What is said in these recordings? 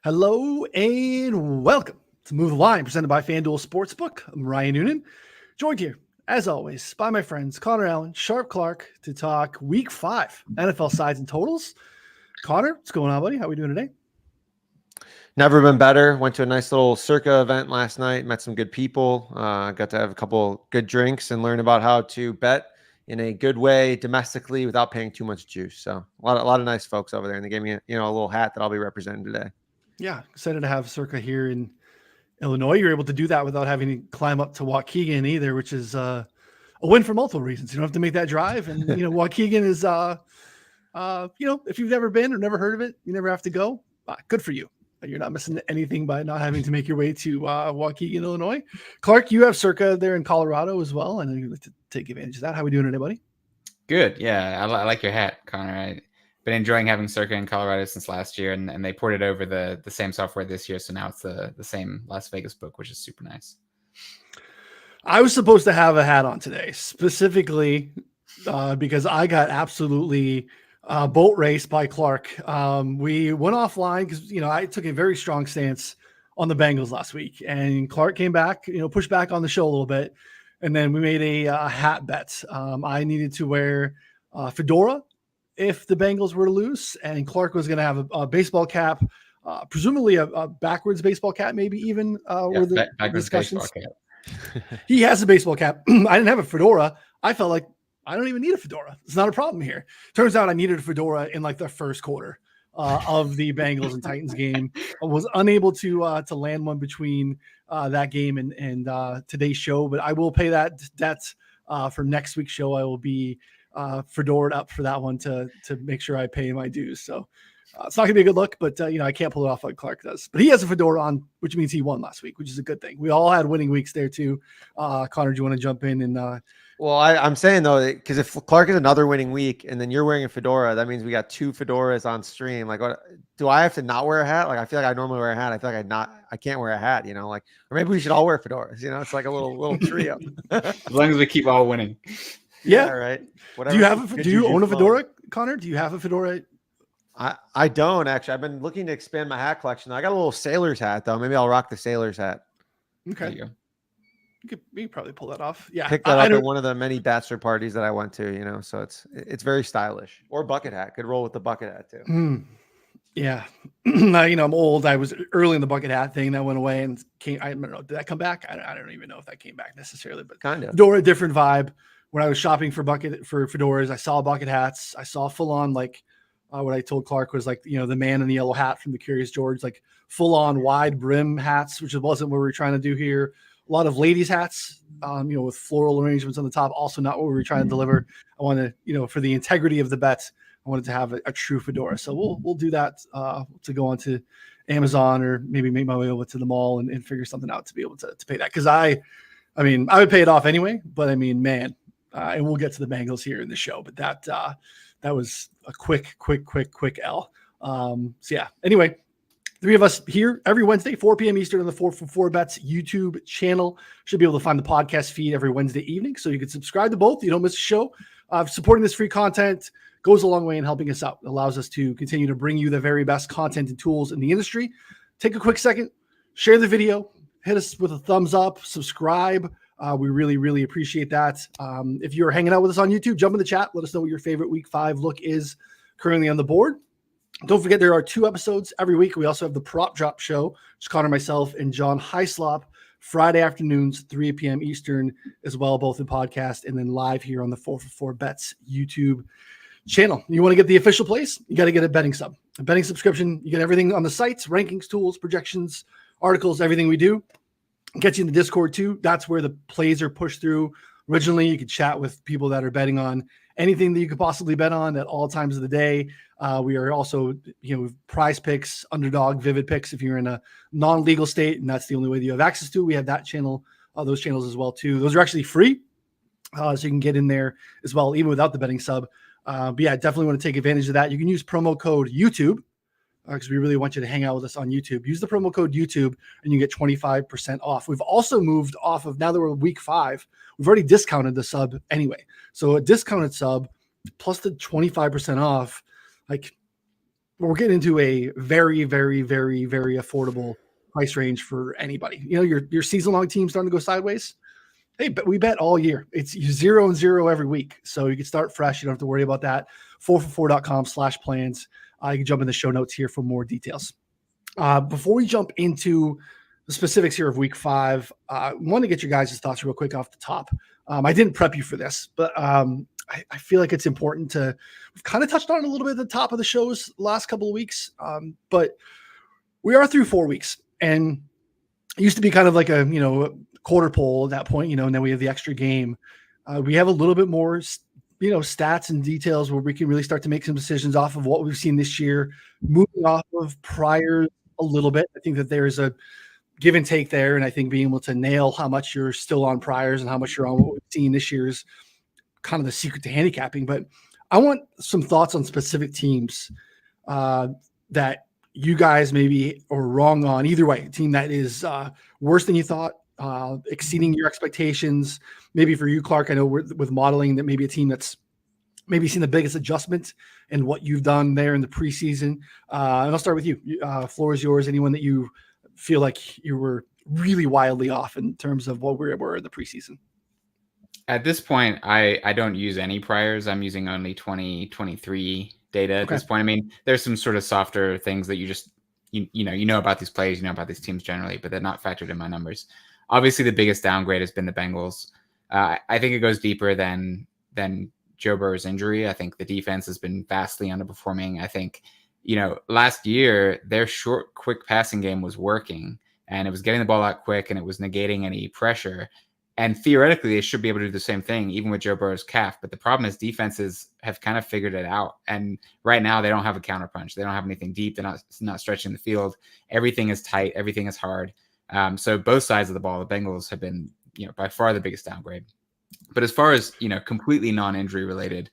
Hello and welcome to Move the Line, presented by FanDuel Sportsbook. I'm Ryan Noonan, joined here, as always, by my friends Connor Allen, Sharp Clark, to talk Week 5 NFL sides and totals. Connor, what's going on, buddy? How are we doing today? Never been better. Went to a nice little Circa event last night. Met some good people. Got to have a couple good drinks and learn about how to bet in a good way domestically without paying too much juice. So a lot of nice folks over there, and they gave me a little hat that I'll be representing today. Yeah, excited to have Circa here in Illinois. You're able to do that without having to climb up to Waukegan either, which is a win for multiple reasons. You don't have to make that drive, and Waukegan is if you've never been or never heard of it, you never have to go. Good for you. You're not missing anything by not having to make your way to Waukegan, Illinois. Clark, you have Circa there in Colorado as well. I know you'd like to take advantage of that. How are we doing today, buddy? Good. Yeah, I like your hat, Connor. I've been enjoying having Circa in Colorado since last year, and they ported over the same software this year, so now it's the same Las Vegas book, which is super nice. I was supposed to have a hat on today, specifically because I got absolutely boat raced by Clark. We went offline because I took a very strong stance on the Bengals last week, and Clark came back, pushed back on the show a little bit, and then we made a hat bet. I needed to wear fedora if the Bengals were to lose, and Clark was going to have a baseball cap, presumably a backwards baseball cap, maybe even were the discussions. He has a baseball cap. I didn't have a fedora. I felt like I don't even need a fedora. It's not a problem here. Turns out I needed a fedora in like the first quarter of the Bengals and Titans game. I was unable to land one between that game and today's show, but I will pay that debt for next week's show. I will be fedoraed up for that one to make sure I pay my dues. So it's not gonna be a good look, but I can't pull it off like Clark does. But he has a fedora on, which means he won last week, which is a good thing. We all had winning weeks there too. Connor, do you want to jump in and? Well, I'm saying though, because if Clark is another winning week and then you're wearing a fedora, that means we got two fedoras on stream. Like, what do I have to not wear a hat? Like, I feel like I normally wear a hat. I feel like I can't wear a hat. Or maybe we should all wear fedoras. It's like a little trio. As long as we keep all winning. Yeah, right. Whatever. Do you own a fedora, Connor? Do you have a fedora? I don't actually. I've been looking to expand my hat collection. I got a little sailor's hat though. Maybe I'll rock the sailor's hat. Okay. You could probably pull that off. Yeah. Pick that up at one of the many bachelor parties that I went to, so it's very stylish. Or bucket hat. Could roll with the bucket hat too. Yeah. I'm old. I was early in the bucket hat thing that went away and came. I don't know. Did that come back? I don't even know if that came back necessarily, but kind of. Fedora, different vibe. When I was shopping for fedoras, I saw bucket hats. I saw full on what I told Clark was the man in the yellow hat from the Curious George, like full on wide brim hats, which wasn't what we were trying to do here. A lot of ladies' hats, with floral arrangements on the top. Also not what we were trying to deliver. I wanted, for the integrity of the bet, I wanted to have a true fedora. So we'll do that to go onto Amazon or maybe make my way over to the mall and figure something out to be able to pay that. Because I would pay it off anyway. But and we'll get to the Bengals here in the show. But that was a quick L. So yeah. Anyway. 3 of us here every Wednesday, 4 p.m. Eastern on the 4for4 Bets YouTube channel. Should be able to find the podcast feed every Wednesday evening, so you can subscribe to both. You don't miss a show. Supporting this free content goes a long way in helping us out. It allows us to continue to bring you the very best content and tools in the industry. Take a quick second, share the video, hit us with a thumbs up, subscribe. We really, really appreciate that. If you're hanging out with us on YouTube, jump in the chat. Let us know what your favorite Week 5 look is currently on the board. Don't forget, there are 2 episodes every week. We also have the Prop Drop Show, which Connor, myself, and John Hyslop, Friday afternoons, 3 p.m. Eastern, as well, both in podcast and then live here on the 4for4 Bets YouTube channel. You want to get the official place? You got to get a betting sub. A betting subscription, you get everything on the sites, rankings, tools, projections, articles, everything we do. Get you in the Discord too. That's where the plays are pushed through. Originally, you could chat with people that are betting on anything that you could possibly bet on at all times of the day. We are also, prize picks, underdog, vivid picks. If you're in a non-legal state and that's the only way that you have access to, we have that channel, those channels as well too. Those are actually free. So you can get in there as well, even without the betting sub. But yeah, definitely want to take advantage of that. You can use promo code YouTube because we really want you to hang out with us on YouTube. Use the promo code YouTube and you get 25% off. We've also moved off of, now that we're week 5, we've already discounted the sub anyway. So a discounted sub plus the 25% off, we're getting into a very, very, very, very affordable price range for anybody. You know, your season-long team's starting to go sideways. Hey, but we bet all year. It's 0-0 every week. So you can start fresh. You don't have to worry about that. 4for4.com/plans. You can jump in the show notes here for more details. Before we jump into the specifics here of week 5, I want to get your guys' thoughts real quick off the top. I didn't prep you for this, but I feel like it's important to, we've kind of touched on it a little bit at the top of the shows last couple of weeks, but we are through 4 weeks, and it used to be kind of like a, quarter poll at that point, and then we have the extra game. We have a little bit more, stats and details where we can really start to make some decisions off of what we've seen this year, moving off of prior a little bit. I think that there's a give and take there, and I think being able to nail how much you're still on priors and how much you're on what we've seen this year is kind of the secret to handicapping. But I want some thoughts on specific teams that you guys maybe are wrong on. Either way, a team that is worse than you thought, exceeding your expectations. Maybe for you, Clark, I know with modeling that maybe a team that's maybe seen the biggest adjustment in what you've done there in the preseason. And I'll start with you. Floor is yours. Anyone that you feel like you were really wildly off in terms of what we were in the preseason? At this point, I don't use any priors. I'm using only 2023 data at this point. I mean, there's some sort of softer things that you just, you know about these players, about these teams generally, but they're not factored in my numbers. Obviously, the biggest downgrade has been the Bengals. I think it goes deeper than Joe Burrow's injury. I think the defense has been vastly underperforming. I think, last year, their short, quick passing game was working, and it was getting the ball out quick, and it was negating any pressure. And theoretically, they should be able to do the same thing, even with Joe Burrow's calf. But the problem is defenses have kind of figured it out. And right now, they don't have a counterpunch. They don't have anything deep. They're not stretching the field. Everything is tight. Everything is hard. So both sides of the ball, the Bengals have been, by far the biggest downgrade. But as far as, completely non-injury related,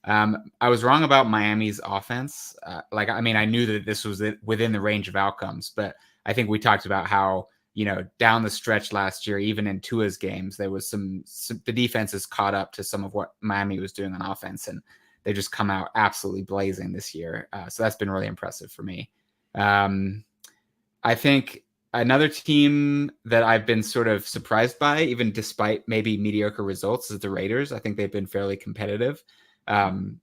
I was wrong about Miami's offense. I knew that this was within the range of outcomes. But I think we talked about how, down the stretch last year, even in Tua's games, there was some the defense has caught up to some of what Miami was doing on offense, and they just come out absolutely blazing this year. So that's been really impressive for me. I think another team that I've been sort of surprised by, even despite maybe mediocre results, is the Raiders. I think they've been fairly competitive,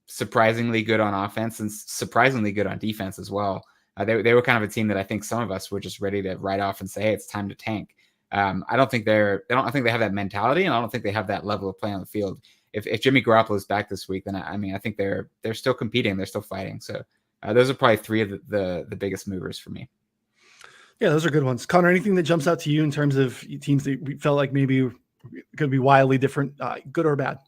surprisingly good on offense and surprisingly good on defense as well. They were kind of a team that I think some of us were just ready to write off and say, hey, it's time to tank. I don't think they have that mentality, and I don't think they have that level of play on the field. If Jimmy Garoppolo is back this week, then I think they're still competing, they're still fighting. So those are probably 3 of the biggest movers for me. Yeah, those are good ones. Connor, anything that jumps out to you in terms of teams that we felt like maybe could be wildly different, good or bad?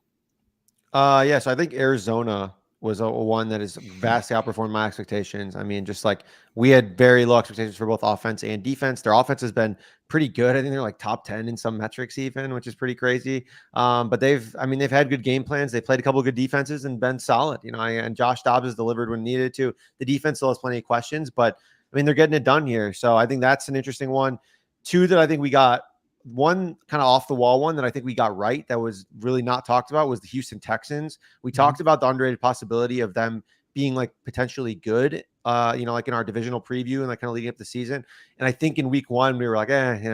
So I think Arizona was a one that has vastly outperformed my expectations. I mean, just like we had very low expectations for both offense and defense. Their offense has been pretty good. I think they're like top 10 in some metrics even, which is pretty crazy. But they've had good game plans. They played a couple of good defenses and been solid, and Josh Dobbs has delivered when needed to. The defense still has plenty of questions, but they're getting it done here. So I think that's an interesting one. 2 that I think we got, one kind of off the wall one that I think we got right that was really not talked about was the Houston Texans. We talked about the underrated possibility of them being like potentially good, like in our divisional preview and like kind of leading up the season. And I think in week 1, we were like,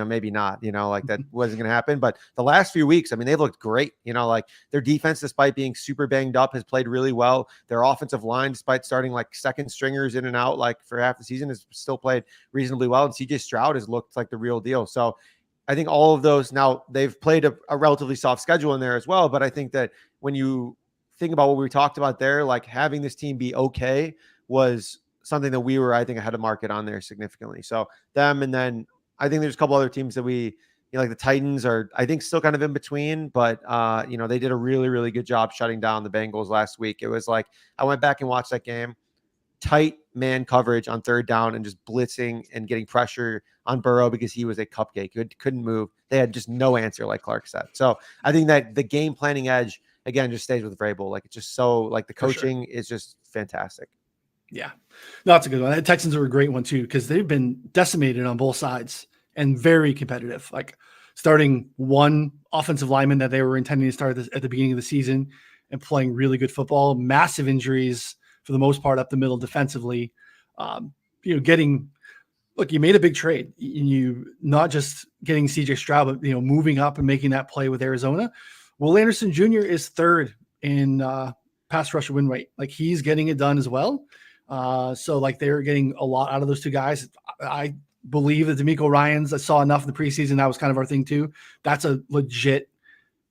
maybe not, like that wasn't going to happen. But the last few weeks, they've looked great, like their defense, despite being super banged up, has played really well. Their offensive line, despite starting like second stringers in and out, like for half the season, has still played reasonably well. And CJ Stroud has looked like the real deal. So I think all of those, now they've played a relatively soft schedule in there as well. But I think that when you think about what we talked about there, like having this team be okay was something that we were, I think, ahead of market on there significantly. So them, and then I think there's a couple other teams that we, like the Titans are, I think, still kind of in between, but they did a really, really good job shutting down the Bengals last week. It was like, I went back and watched that game. Tight man coverage on 3rd down and just blitzing and getting pressure on Burrow because he was a cupcake. Couldn't move. They had just no answer, like Clark said. So I think that the game planning edge, again, just stays with Vrabel. Like, it's just so, like, the coaching is just fantastic. Yeah. No, that's a good one. The Texans are a great one too, because they've been decimated on both sides and very competitive. Like, starting one offensive lineman that they were intending to start at the beginning of the season and playing really good football, massive injuries for the most part up the middle defensively. Look, you made a big trade. You not just getting CJ Stroud, but moving up and making that play with Arizona. Will Anderson Jr. is third in pass rusher win rate. Like, he's getting it done as well. So like, they're getting a lot out of those two guys. I believe that D'Amico Ryans, I saw enough in the preseason. That was kind of our thing too. That's a legit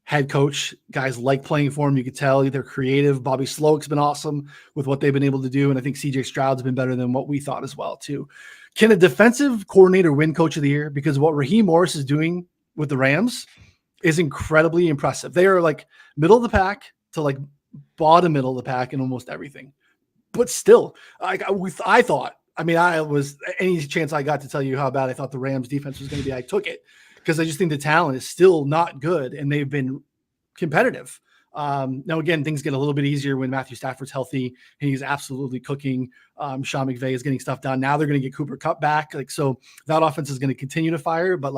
head coach. Guys like playing for him. You could tell they're creative. Bobby Slowick's been awesome with what they've been able to do. And I think CJ Stroud's been better than what we thought as well too. Can a defensive coordinator win coach of the year? Because what Raheem Morris is doing with the Rams is incredibly impressive. They are like middle of the pack to like bottom middle of the pack in almost everything. But still, I thought, I was, any chance I got to tell you how bad I thought the Rams defense was going to be, I took it, because I just think the talent is still not good and they've been competitive. Now, again, things get a little bit easier when Matthew Stafford's healthy and he's absolutely cooking. Sean McVay is getting stuff done. Now they're going to get Cooper Kupp back. So that offense is going to continue to fire. But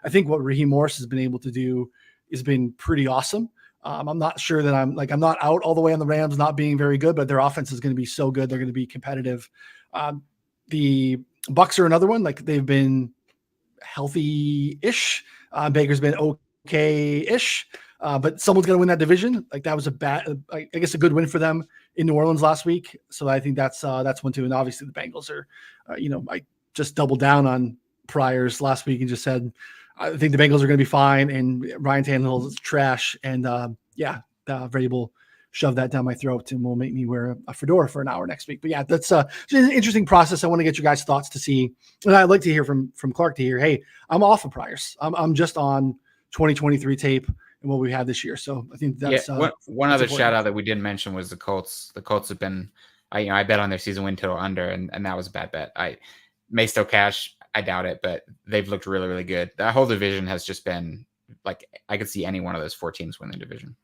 I think what Raheem Morris has been able to do has been pretty awesome. I'm not sure that I'm not out all the way on the Rams not being very good, but their offense is going to be so good. They're going to be competitive. The Bucs are another one. They've been healthy-ish. Baker's been okay-ish. But someone's going to win that division. That was I guess a good win for them in New Orleans last week. So I think that's one too. And obviously the Bengals are, I just doubled down on priors last week and just said, I think the Bengals are going to be fine. And Ryan Tannehill is trash. And Vrabel shoved that down my throat and will make me wear a fedora for an hour next week. But yeah, that's an interesting process. I want to get your guys' thoughts to see. And I'd like to hear from Clark to hear, hey, I'm off of priors. I'm just on 2023 tape and what we had this year. So I think that's one other shout out that we didn't mention was the Colts. The Colts have been, I bet on their season win total under, and that was a bad bet. I may still cash. I doubt it, but they've looked really, really good. That whole division has just been I could see any one of those 4 teams win the division.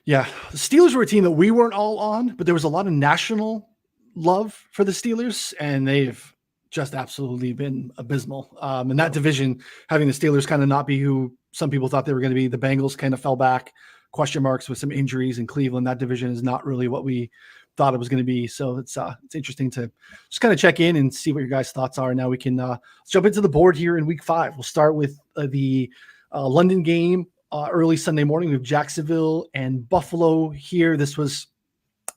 Yeah. The Steelers were a team that we weren't all on, but there was a lot of national love for the Steelers, and they've just absolutely been abysmal. And that division, having the Steelers kind of not be who some people thought they were going to be, the Bengals kind of fell back, question marks with some injuries in Cleveland. That division is not really what we thought it was going to be. So it's interesting to just kind of check in and see what your guys' thoughts are. Now we can let's jump into the board here in week 5. We'll start with the London game early Sunday morning. We have Jacksonville and Buffalo here. This was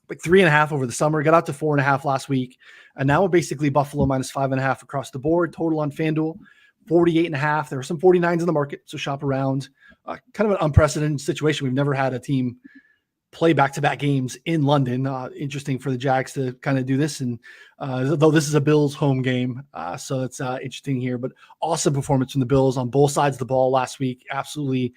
3.5 over the summer, got out to 4.5 last week. And now we're basically Buffalo minus 5.5 across the board. Total on FanDuel, 48.5. There are some 49s in the market, so shop around. Kind of an unprecedented situation. We've never had a team play back-to-back games in London. Interesting for the Jags to kind of do this. And though this is a Bills home game, so it's interesting here. But awesome performance from the Bills on both sides of the ball last week. Absolutely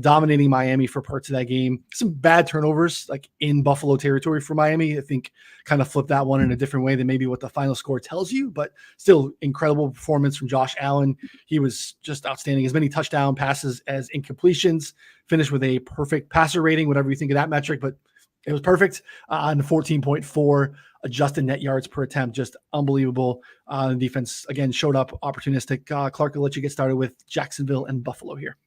dominating Miami for parts of that game. Some bad turnovers in Buffalo territory for Miami. I think kind of flipped that one in a different way than maybe what the final score tells you, but still incredible performance from Josh Allen. He was just outstanding. As many touchdown passes as incompletions, finished with a perfect passer rating, whatever you think of that metric, but it was perfect. And 14.4 adjusted net yards per attempt, just unbelievable. The defense again showed up opportunistic. Clark, I'll let you get started with Jacksonville and Buffalo here.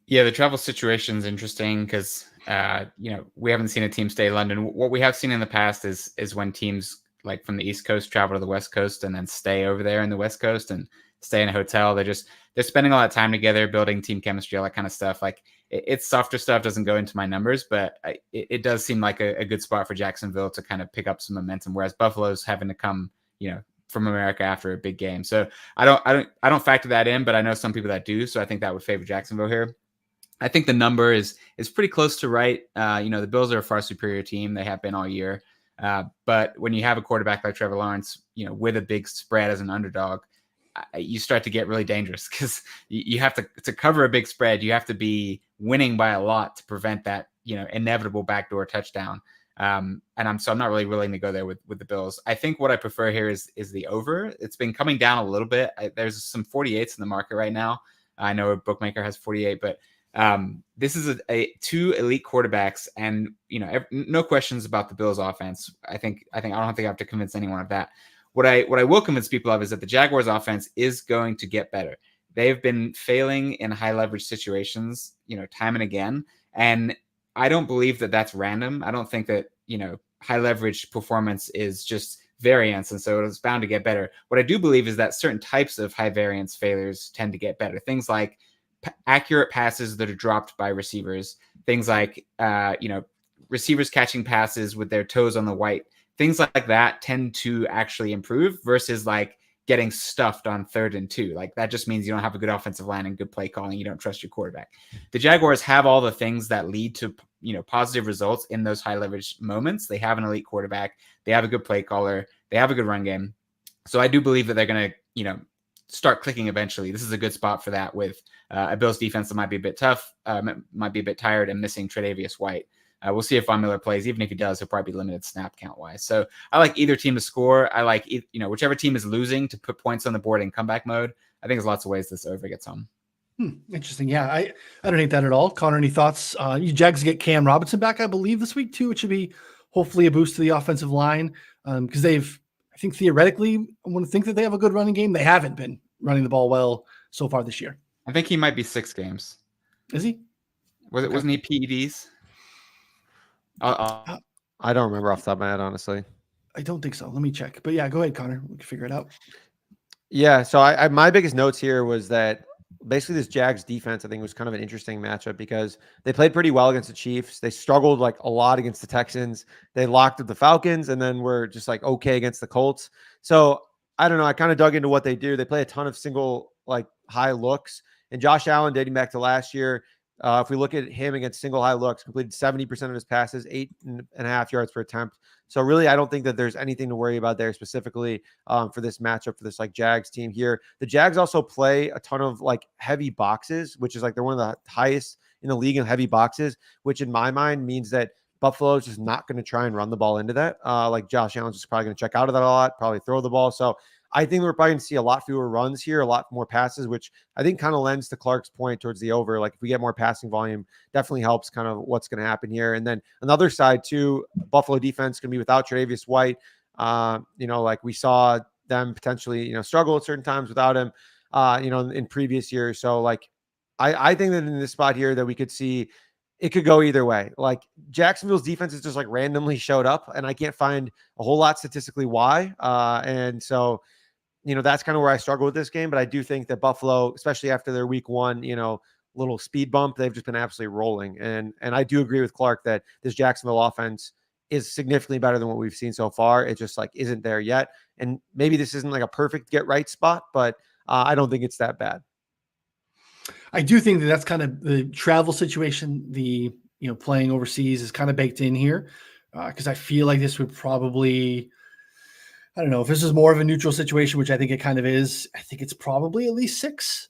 Yeah, the travel situation is interesting because we haven't seen a team stay in London. What we have seen in the past is when teams from the East Coast travel to the West Coast and then stay over there in the West Coast and stay in a hotel. They're spending a lot of time together, building team chemistry, all that kind of stuff. It's softer stuff, doesn't go into my numbers, but it does seem like a good spot for Jacksonville to kind of pick up some momentum, whereas Buffalo's having to come, from America after a big game. So I don't factor that in, but I know some people that do. So I think that would favor Jacksonville here. I think the number is pretty close to right. The Bills are a far superior team. They have been all year. But when you have a quarterback like Trevor Lawrence, with a big spread as an underdog, you start to get really dangerous because you have to cover a big spread. You have to be winning by a lot to prevent that, inevitable backdoor touchdown. And I'm not really willing to go there with the Bills. I think what I prefer here is the over. It's been coming down a little bit. There's some 48s in the market right now. I know a bookmaker has 48, but this is a 2 elite quarterbacks, and no questions about the Bills offense. I don't think I have to convince anyone of that. What I will convince people of is that the Jaguars offense is going to get better. They've been failing in high leverage situations, time and again. And I don't believe that that's random. I don't think that, high leverage performance is just variance, and so it's bound to get better. What I do believe is that certain types of high variance failures tend to get better. Things like accurate passes that are dropped by receivers, things like receivers catching passes with their toes on the white, things like that tend to actually improve versus like getting stuffed on 3rd and 2. Like that just means you don't have a good offensive line and good play calling. You don't trust your quarterback. The Jaguars have all the things that lead to, positive results in those high leverage moments. They have an elite quarterback. They have a good play caller. They have a good run game. So I do believe that they're going to, start clicking eventually. This is a good spot for that with a Bills defense that might be a bit tough, might be a bit tired, and missing Tre'Davious White. We'll see if Von Miller plays. Even if he does, he'll probably be limited snap count wise. So I like either team to score. I like, whichever team is losing to put points on the board in comeback mode. I think there's lots of ways this over gets home. Interesting. Yeah, I don't hate that at all. Connor, any thoughts? You Jags get Cam Robinson back, I believe, this week too, which should be hopefully a boost to the offensive line because I think theoretically, I want to think that they have a good running game. They haven't been running the ball well so far this year. I think he might be 6 games. Is he? Wasn't he PEDs? I don't remember off the top of my head, honestly. I don't think so. Let me check. But yeah, go ahead, Connor. We can figure it out. Yeah. So I my biggest notes here was that basically this Jags defense, I think, was kind of an interesting matchup because they played pretty well against the Chiefs. They struggled like a lot against the Texans. They locked up the Falcons and then were just like okay against the Colts. So I don't know. I kind of dug into what they do. They play a ton of single like high looks, and Josh Allen dating back to last year. If we look at him against single high looks, completed 70% of his passes, 8.5 yards per attempt. So really, I don't think that there's anything to worry about there specifically for this matchup for this like Jags team here. The Jags also play a ton of like heavy boxes, which is like they're one of the highest in the league in heavy boxes, which in my mind means that Buffalo is just not going to try and run the ball into that. Like Josh Allen's just probably going to check out of that a lot, probably throw the ball. So I think we're probably going to see a lot fewer runs here, a lot more passes, which I think kind of lends to Clark's point towards the over. Like if we get more passing volume, definitely helps kind of what's going to happen here. And then another side too, Buffalo defense going to be without Tre'Davious White. Like we saw them potentially, struggle at certain times without him, in previous years. So like, I think that in this spot here that we could see it could go either way. Like Jacksonville's defense has just like randomly showed up and I can't find a whole lot statistically why. And so, that's kind of where I struggle with this game, but I do think that Buffalo, especially after their week 1, little speed bump, they've just been absolutely rolling. And I do agree with Clark that this Jacksonville offense is significantly better than what we've seen so far. It just like isn't there yet. And maybe this isn't like a perfect get right spot, but I don't think it's that bad. I do think that that's kind of the travel situation. The, playing overseas is kind of baked in here because I feel like this would probably, I don't know if this is more of a neutral situation, which I think it kind of is. I think it's probably at least 6.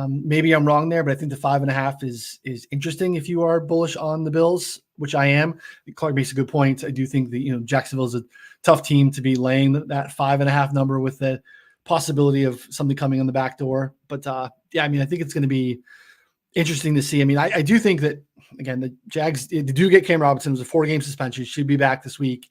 Maybe I'm wrong there, but I think the 5.5 is interesting if you are bullish on the Bills, which I am. Clark makes a good point. I do think that, Jacksonville is a tough team to be laying that 5.5 number with the possibility of something coming on the back door. But I think it's going to be interesting to see. I do think that, again, the Jags do get Cam Robinson. It was a 4-game suspension. Should be back this week.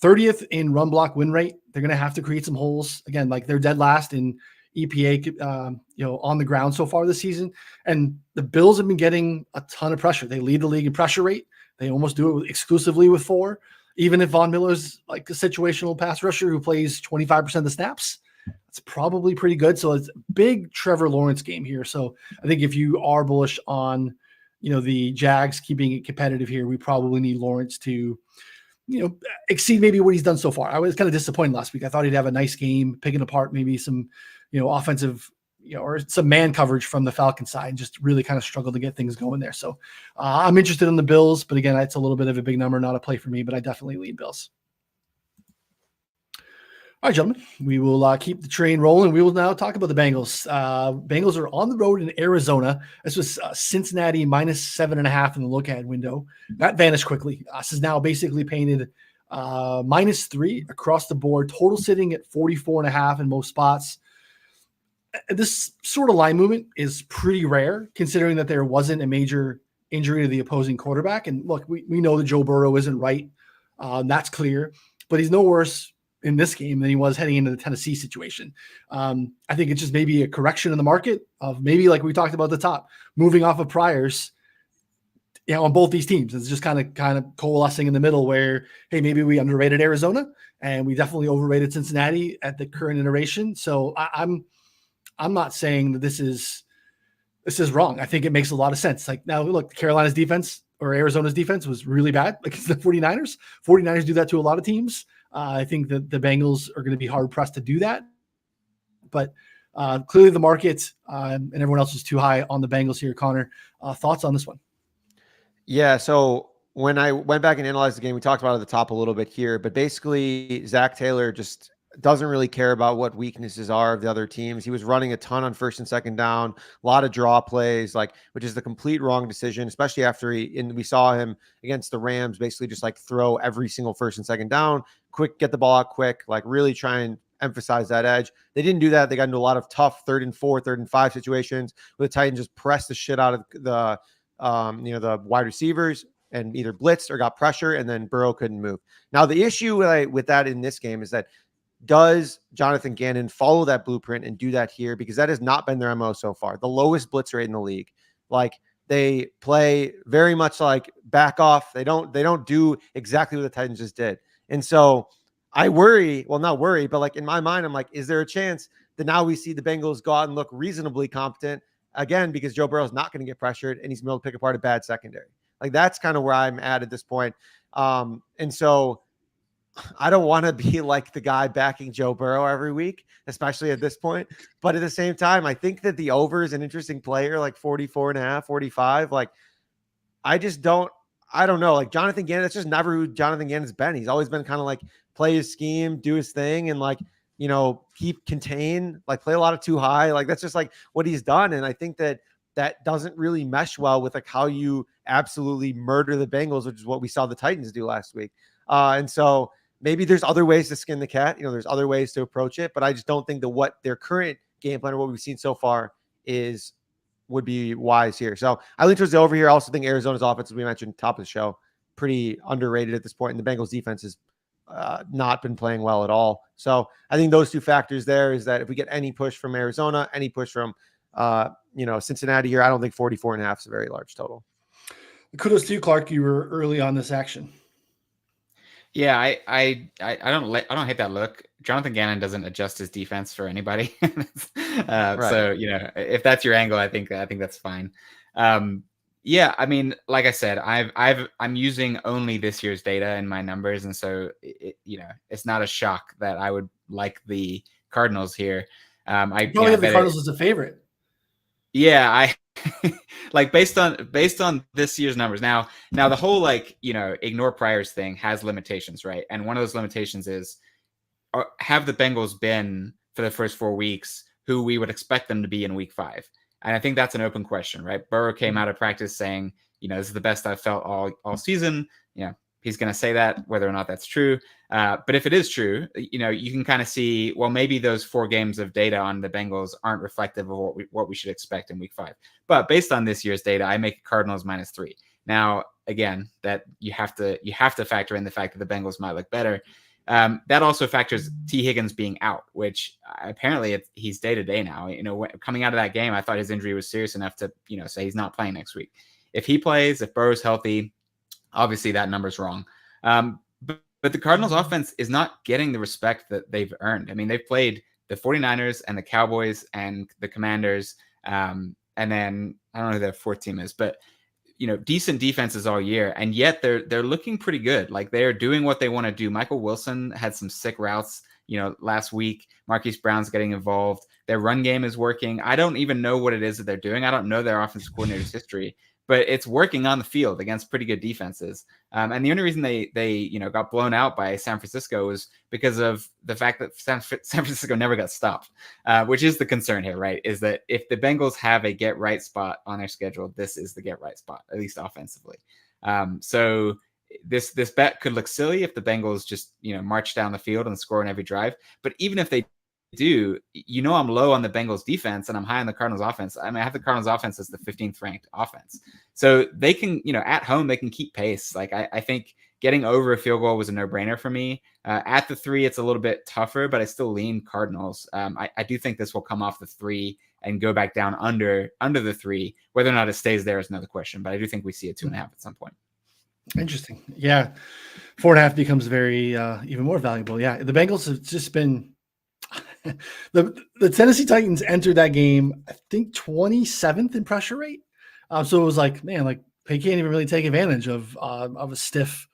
30th in run block win rate. They're going to have to create some holes. Again, like they're dead last in EPA, on the ground so far this season. And the Bills have been getting a ton of pressure. They lead the league in pressure rate. They almost do it exclusively with 4. Even if Von Miller's like a situational pass rusher who plays 25% of the snaps, it's probably pretty good. So it's a big Trevor Lawrence game here. So I think if you are bullish on, the Jags keeping it competitive here, we probably need Lawrence to, exceed maybe what he's done so far. I was kind of disappointed last week. I thought he'd have a nice game, picking apart maybe some, offensive, or some man coverage from the Falcon side, and just really kind of struggled to get things going there. So I'm interested in the Bills, but again, it's a little bit of a big number, not a play for me, but I definitely lead Bills. All right, gentlemen, we will keep the train rolling. We will now talk about the Bengals. Bengals are on the road in Arizona. This was Cincinnati -7.5 in the look-ahead window. That vanished quickly. This is now basically painted -3 across the board. Total sitting at 44.5 in most spots. This sort of line movement is pretty rare, considering that there wasn't a major injury to the opposing quarterback. And look, we know that Joe Burrow isn't right. That's clear. But he's no worse in this game than he was heading into the Tennessee situation. I think it's just maybe a correction in the market of maybe, like we talked about at the top, moving off of priors on both these teams. It's just kind of coalescing in the middle where, hey, maybe we underrated Arizona and we definitely overrated Cincinnati at the current iteration. So I'm not saying that this is wrong. I think it makes a lot of sense. Like, now look, Carolina's defense or Arizona's defense was really bad against the 49ers. 49ers do that to a lot of teams. I think that the Bengals are going to be hard pressed to do that. But clearly the market and everyone else is too high on the Bengals here. Connor, thoughts on this one? Yeah, so when I went back and analyzed the game, we talked about it at the top a little bit here, but basically Zach Taylor just doesn't really care about what weaknesses are of the other teams. He was running a ton on first and second down, a lot of draw plays, which is the complete wrong decision, especially after we saw him against the Rams, basically just like throw every single first and second down, quick, get the ball out quick, like really try and emphasize that edge. They didn't do that. They got into a lot of tough 3rd and 4, 3rd and 5 situations where the Titans just pressed the shit out of the wide receivers and either blitzed or got pressure, and then Burrow couldn't move. Now, the issue with that in this game is that, does Jonathan Gannon follow that blueprint and do that here? Because that has not been their MO so far. The lowest blitz rate in the league. Like, they play very much like back off. They don't do exactly what the Titans just did. And so I worry, well, not worry, but like in my mind, I'm like, is there a chance that now we see the Bengals go out and look reasonably competent again, because Joe Burrow's not going to get pressured and he's going to pick apart a bad secondary? Like, that's kind of where I'm at this point. And so I don't want to be like the guy backing Joe Burrow every week, especially at this point. But at the same time, I think that the over is an interesting player, like 44.5, 45. Like, I don't know. Like, Jonathan Gannon, that's just never who Jonathan Gannon's been. He's always been kind of like play his scheme, do his thing, and like, keep contain, like play a lot of too high. Like, that's just like what he's done. And I think that doesn't really mesh well with like how you absolutely murder the Bengals, which is what we saw the Titans do last week. And so maybe there's other ways to skin the cat. There's other ways to approach it, but I just don't think that what their current game plan or what we've seen so far would be wise here. So I lean towards the over here. I also think Arizona's offense, as we mentioned top of the show, pretty underrated at this point, and the Bengals defense has not been playing well at all. So I think those two factors there is that if we get any push from Arizona, any push from Cincinnati here, I don't think 44.5 is a very large total. Kudos to you, Clark. You were early on this action. Yeah, I don't hate that look. Jonathan Gannon doesn't adjust his defense for anybody. Right. So, if that's your angle, I think that's fine. Yeah, I mean, like I said, I'm using only this year's data in my numbers, and so it's not a shock that I would like the Cardinals here. I probably have the Cardinals as a favorite. Yeah, I like based on this year's numbers. Now the whole ignore priors thing has limitations, right? And one of those limitations is, have the Bengals been for the first 4 weeks who we would expect them to be in week 5? And I think that's an open question, right? Burrow came out of practice saying, this is the best I've felt all season. He's going to say that, whether or not that's true. But if it is true, you can kind of see, well, maybe those 4 games of data on the Bengals aren't reflective of what we should expect in week 5. But based on this year's data, I make Cardinals -3. Now, again, that you have to factor in the fact that the Bengals might look better. That also factors T. Higgins being out, which apparently he's day-to-day now. Coming out of that game, I thought his injury was serious enough to, say he's not playing next week. If he plays, if Burrow's healthy, obviously that number's wrong. But the Cardinals offense is not getting the respect that they've earned. I mean, they've played the 49ers and the Cowboys and the Commanders. And then I don't know who their 4th team is, but decent defenses all year. And yet they're looking pretty good. Like, they're doing what they want to do. Michael Wilson had some sick routes, last week. Marquise Brown's getting involved. Their run game is working. I don't even know what it is that they're doing. I don't know their offensive coordinator's history, but it's working on the field against pretty good defenses. And the only reason they got blown out by San Francisco was because of the fact that San Francisco never got stopped, which is the concern here, right? Is that if the Bengals have a get right spot on their schedule, this is the get right spot, at least offensively. So this bet could look silly if the Bengals just march down the field and score on every drive. But even if they do, I'm low on the Bengals defense and I'm high on the Cardinals offense. I mean, I have the Cardinals offense as the 15th ranked offense. So they can, at home, they can keep pace. Like, I think getting over a field goal was a no-brainer for me. At the 3, it's a little bit tougher, but I still lean Cardinals. I do think this will come off the 3 and go back down under the 3. Whether or not it stays there is another question, but I do think we see a 2.5 at some point. Interesting. Yeah. 4.5 becomes very even more valuable. Yeah. The Bengals have just been the Tennessee Titans entered that game, I think 27th in pressure rate. So it was like, man, like they can't even really take advantage of a stiff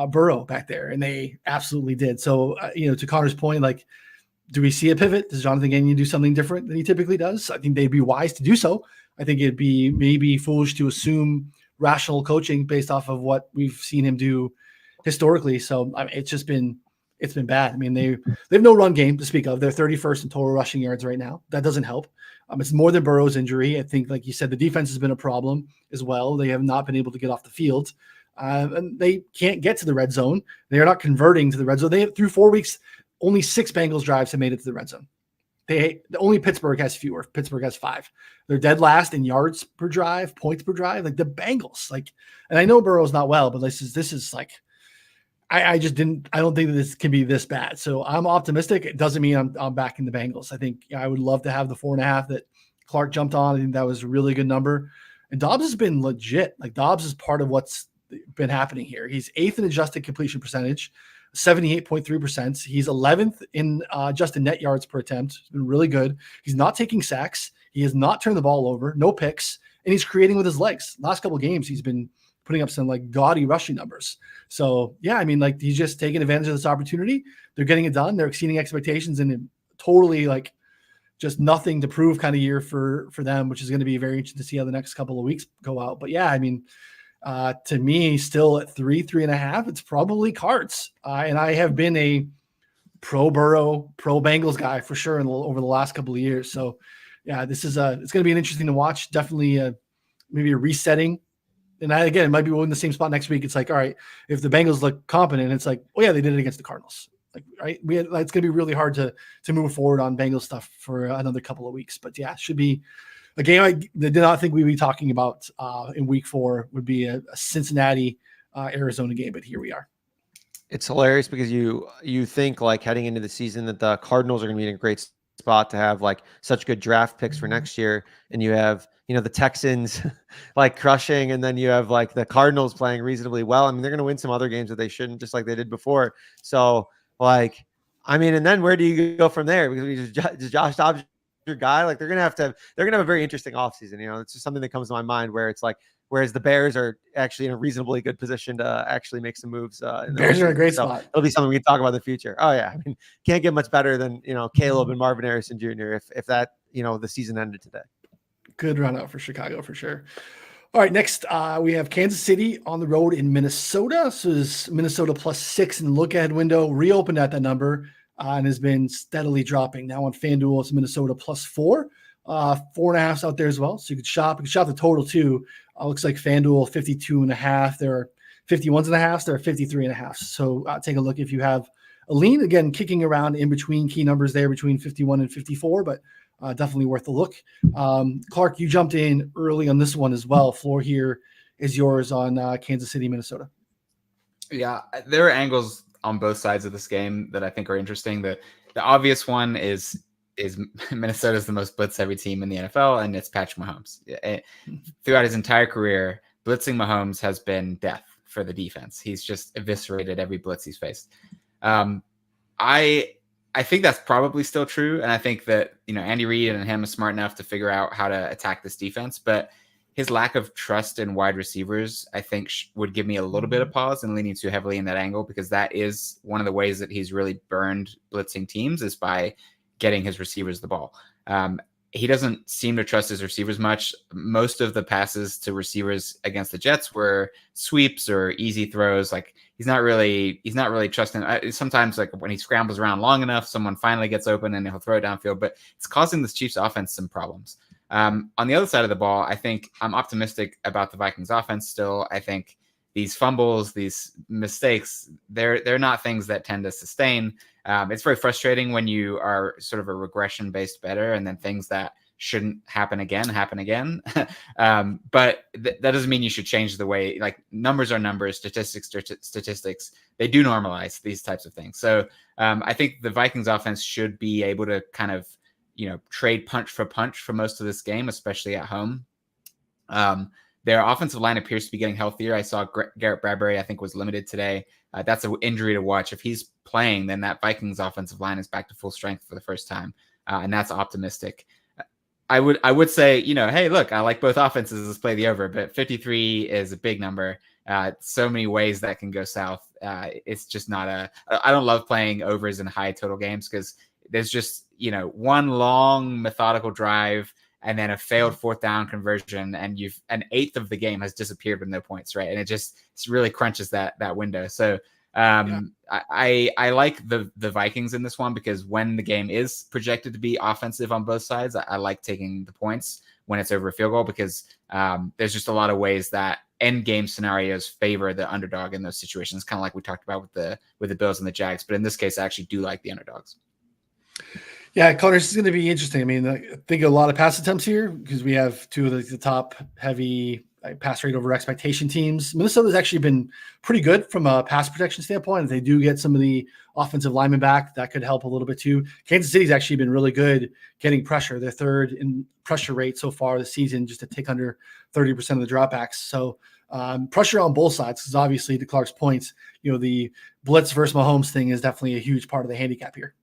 Burrow back there, and they absolutely did. So to Connor's point, like, do we see a pivot? Does Jonathan Gannon do something different than he typically does? I think they'd be wise to do so. I think it'd be maybe foolish to assume rational coaching based off of what we've seen him do historically. So it's been bad. I mean, they have no run game to speak of. They're 31st in total rushing yards right now. That doesn't help. It's more than Burrow's injury. I think, like you said, the defense has been a problem as well. They have not been able to get off the field, and they can't get to the red zone. They are not converting to the red zone. They have, through 4 weeks, only 6 Bengals drives have made it to the red zone. Only Pittsburgh has fewer. Pittsburgh has 5. They're dead last in yards per drive, points per drive. Like the Bengals, and I know Burrow's not well, but this is like, I don't think that this can be this bad. So I'm optimistic. It doesn't mean I'm backing the Bengals. I think I would love to have the 4.5 that Clark jumped on. I think that was a really good number. And Dobbs has been legit. Like Dobbs is part of what's been happening here. He's 8th in adjusted completion percentage, 78.3%. He's 11th in adjusted net yards per attempt. It's been really good. He's not taking sacks. He has not turned the ball over, no picks, and he's creating with his legs. Last couple of games, he's been putting up some like gaudy rushing numbers. So yeah, I mean, like he's just taking advantage of this opportunity. They're getting it done. They're exceeding expectations, and totally like just nothing to prove kind of year for them, which is going to be very interesting to see how the next couple of weeks go out. But yeah, I mean, to me, still at 3.5, it's probably Cards. And I have been a pro Burrow, pro Bengals guy for sure over the last couple of years. So yeah, this is it's going to be an interesting to watch. Definitely maybe a resetting. And again, it might be in the same spot next week. It's like, all right, if the Bengals look competent, it's like, oh yeah, they did it against the Cardinals. Like, right, it's going to be really hard to move forward on Bengals stuff for another couple of weeks. But yeah, it should be a game I did not think we'd be talking about in week 4 would be a Cincinnati Arizona game, but here we are. It's hilarious because you think like heading into the season that the Cardinals are going to be in a great spot to have like such good draft picks for next year, and you have the Texans like crushing, and then you have like the Cardinals playing reasonably well. I mean, they're going to win some other games that they shouldn't, just like they did before. So like, I mean, and then where do you go from there? Because does Josh Dobbs your guy? Like they're gonna have a very interesting offseason. It's just something that comes to my mind where it's like, whereas the Bears are actually in a reasonably good position to actually make some moves. Bears are in a great spot. It'll be something we can talk about in the future. Oh yeah, I mean, can't get much better than Caleb and Marvin Harrison Jr. if that the season ended today. Good run out for Chicago for sure. All right, next we have Kansas City on the road in Minnesota. So this is Minnesota +6 in the look-ahead window, reopened at that number and has been steadily dropping. Now on FanDuel, it's Minnesota +4, 4.5 out there as well. So you could shop. You could shop the total too. Looks like FanDuel 52.5. There are 51.5. There are 53.5. So take a look if you have a lean. Again, kicking around in between key numbers there between 51 and 54, but definitely worth a look. Clark, you jumped in early on this one as well. Floor here is yours on Kansas City, Minnesota. Yeah, there are angles on both sides of this game that I think are interesting. The obvious one is Minnesota's the most blitz-heavy team in the NFL, and it's Patrick Mahomes. Throughout his entire career, blitzing Mahomes has been death for the defense. He's just eviscerated every blitz he's faced. I think that's probably still true, and I think that Andy Reid and him are smart enough to figure out how to attack this defense. But his lack of trust in wide receivers, I think, would give me a little bit of pause and leaning too heavily in that angle, because that is one of the ways that he's really burned blitzing teams is by getting his receivers the ball. He doesn't seem to trust his receivers much. Most of the passes to receivers against the Jets were sweeps or easy throws. Like he's not really trusting. Sometimes like when he scrambles around long enough, someone finally gets open and he'll throw it downfield, but it's causing this Chiefs offense some problems. On the other side of the ball, I think I'm optimistic about the Vikings offense still. I think these fumbles, these mistakes, they're not things that tend to sustain. It's very frustrating when you are sort of a regression-based bettor and then things that shouldn't happen again. But that doesn't mean you should change the way, like numbers are numbers, statistics. They do normalize these types of things. So I think the Vikings offense should be able to kind of trade punch for punch for most of this game, especially at home. Their offensive line appears to be getting healthier. I saw Garrett Bradbury, I think, was limited today. That's an injury to watch. If he's playing, then that Vikings offensive line is back to full strength for the first time, and that's optimistic. I would say, hey, look, I like both offenses. Let's play the over, but 53 is a big number. So many ways that can go south. It's just not I don't love playing overs in high total games because there's just, one long methodical drive and then a failed fourth down conversion, and an eighth of the game has disappeared with no points, right? And it really crunches that window. So I like the Vikings in this one because when the game is projected to be offensive on both sides, I like taking the points when it's over a field goal because there's just a lot of ways that end game scenarios favor the underdog in those situations, kind of like we talked about with the Bills and the Jags. But in this case, I actually do like the underdogs. Yeah, Connor, this is going to be interesting. I mean, I think a lot of pass attempts here because we have two of the top heavy pass rate over expectation teams. Minnesota's actually been pretty good from a pass protection standpoint. If they do get some of the offensive linemen back, that could help a little bit too. Kansas City's actually been really good getting pressure. They're third in pressure rate so far this season, just a tick under 30% of the dropbacks. So pressure on both sides, because obviously to Clark's points, the blitz versus Mahomes thing is definitely a huge part of the handicap here.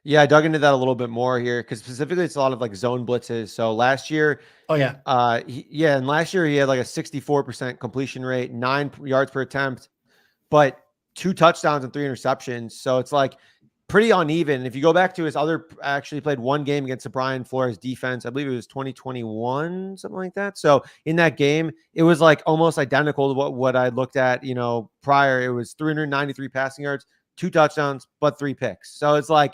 Yeah, I dug into that a little bit more here because specifically it's a lot of like zone blitzes. So last year, and last year he had like a 64% completion rate, 9 yards per attempt, but 2 touchdowns and 3 interceptions. So it's like pretty uneven. If you go back to his actually played one game against the Brian Flores defense, I believe it was 2021, something like that. So in that game, it was like almost identical to what I looked at, prior. It was 393 passing yards, 2 touchdowns, but 3 picks. So it's like,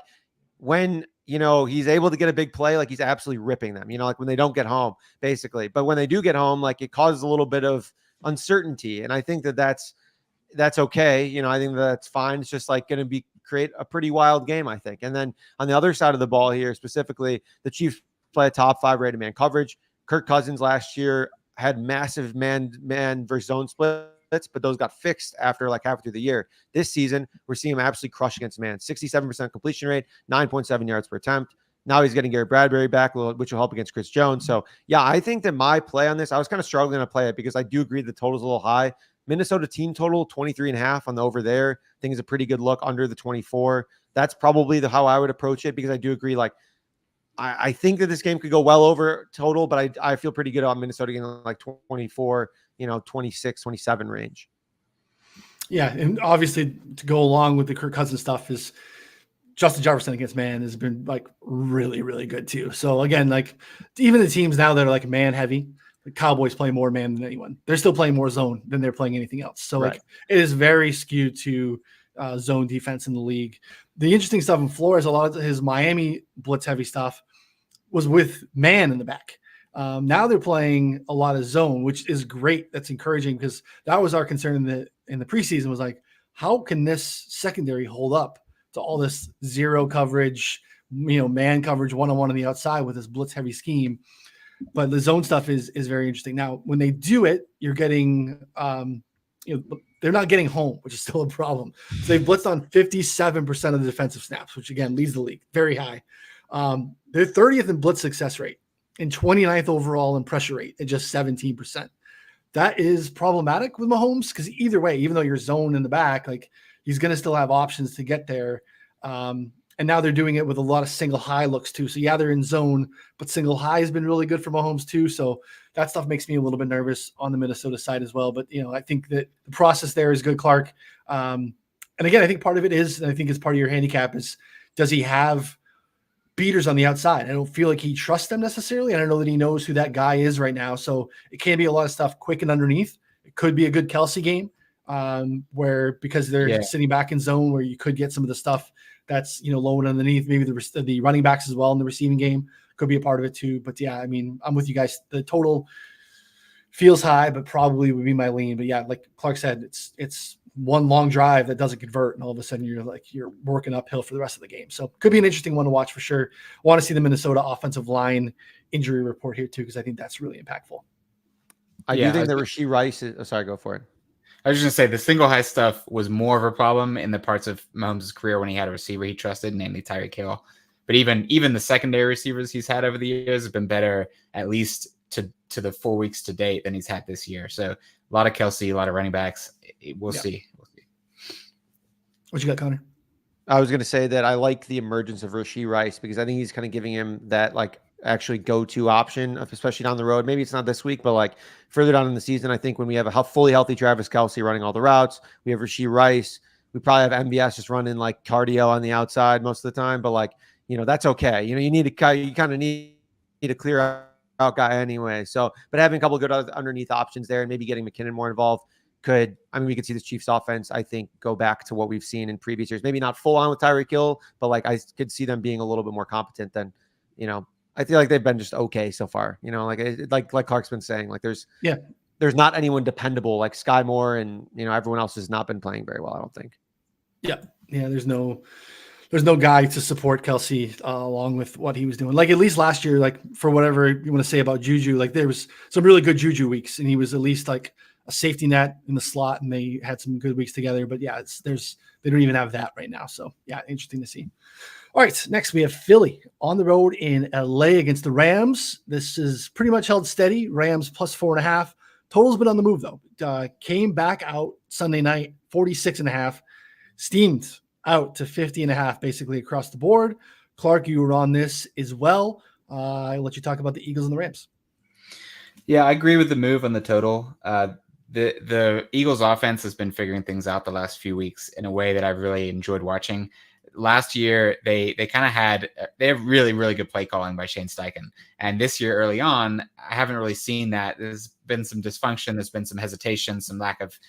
when, he's able to get a big play, like he's absolutely ripping them, like when they don't get home, basically. But when they do get home, like it causes a little bit of uncertainty. And I think that's okay. I think that's fine. It's just like going to create a pretty wild game, I think. And then on the other side of the ball here, specifically, the Chiefs play a top 5 rated man coverage. Kirk Cousins last year had massive man versus zone splits, but those got fixed after like halfway through the year. This season, we're seeing him absolutely crush against man. 67% completion rate, 9.7 yards per attempt. Now he's getting Garrett Bradbury back, which will help against Chris Jones. So, yeah, I think that my play on this, I was kind of struggling to play it because I do agree the total's a little high. Minnesota team total, 23.5 on the over there. I think is a pretty good look under the 24. That's probably how I would approach it because I do agree, like, I think that this game could go well over total, but I feel pretty good on Minnesota getting like 24, 26, 27 range. Yeah, and obviously to go along with the Kirk Cousins stuff is Justin Jefferson against man has been like really, really good too. So again, like even the teams now that are like man heavy, the Cowboys play more man than anyone. They're still playing more zone than they're playing anything else. So like it is very skewed to zone defense in the league. The interesting stuff in Flores, a lot of his Miami blitz heavy stuff was with man in the back. Now they're playing a lot of zone, which is great. That's encouraging because that was our concern in the preseason was like, how can this secondary hold up to all this zero coverage, man coverage one-on-one on the outside with this blitz heavy scheme? But the zone stuff is very interesting. Now, when they do it, you're getting, they're not getting home, which is still a problem. So they've blitzed on 57% of the defensive snaps, which again leads the league very high. They're 30th in blitz success rate and 29th overall in pressure rate at just 17%. That is problematic with Mahomes because either way, even though you're zoned in the back, like he's going to still have options to get there. And now they're doing it with a lot of single high looks too. So yeah, they're in zone, but single high has been really good for Mahomes too. So that stuff makes me a little bit nervous on the Minnesota side as well. But I think that the process there is good, Clark. And again, I think part of it is, and I think it's part of your handicap is, does he have beaters on the outside? I don't feel like he trusts them necessarily. I don't know that he knows who that guy is right now. So it can be a lot of stuff quick and underneath. It could be a good Kelsey game where because they're sitting back in zone where you could get some of the stuff that's low and underneath. Maybe the running backs as well in the receiving game could be a part of it too. But yeah, I mean, I'm with you guys. The total feels high, but probably would be my lean. But yeah, like Clark said, it's one long drive that doesn't convert, and all of a sudden you're working uphill for the rest of the game. So could be an interesting one to watch for sure. Want to see the Minnesota offensive line injury report here too, because I think that's really impactful. I do think that Rashee Rice is. Sorry, go for it. I was just going to say the single high stuff was more of a problem in the parts of Mahomes' career when he had a receiver he trusted, namely Tyreek Hill. But even the secondary receivers he's had over the years have been better, at least to the 4 weeks to date, than he's had this year. So a lot of Kelsey, a lot of running backs. We'll see. What you got, Connor? I was going to say that I like the emergence of Rashee Rice because I think he's kind of giving him that like actually go-to option, especially down the road. Maybe it's not this week, but like further down in the season, I think when we have a fully healthy Travis Kelce running all the routes, we have Rashee Rice. We probably have MBS just running like cardio on the outside most of the time, but like, that's okay. You kind of need a clear out guy anyway. So, but having a couple of good underneath options there and maybe getting McKinnon more involved we could see this Chiefs offense, I think, go back to what we've seen in previous years. Maybe not full on with Tyreek Hill, but like I could see them being a little bit more competent than, I feel like they've been just okay so far. Like Clark's been saying, like there's not anyone dependable like Sky Moore and everyone else has not been playing very well, I don't think. Yeah. There's no guy to support Kelsey along with what he was doing. Like at least last year, like for whatever you want to say about Juju, like there was some really good Juju weeks, and he was at least like a safety net in the slot, and they had some good weeks together. But yeah, they don't even have that right now. So yeah, interesting to see. All right, next we have Philly on the road in LA against the Rams. This is pretty much held steady. Rams plus 4.5. Total's been on the move though. Came back out Sunday night, 46.5. Steamed out to 50.5 basically across the board. Clark, you were on this as well. I'll let you talk about the Eagles and the Rams. Yeah, I agree with the move on the total. The Eagles offense has been figuring things out the last few weeks in a way that I've really enjoyed watching. Last year, they have really, really good play calling by Shane Steichen. And this year early on, I haven't really seen that. There's been some dysfunction. There's been some hesitation, some lack of,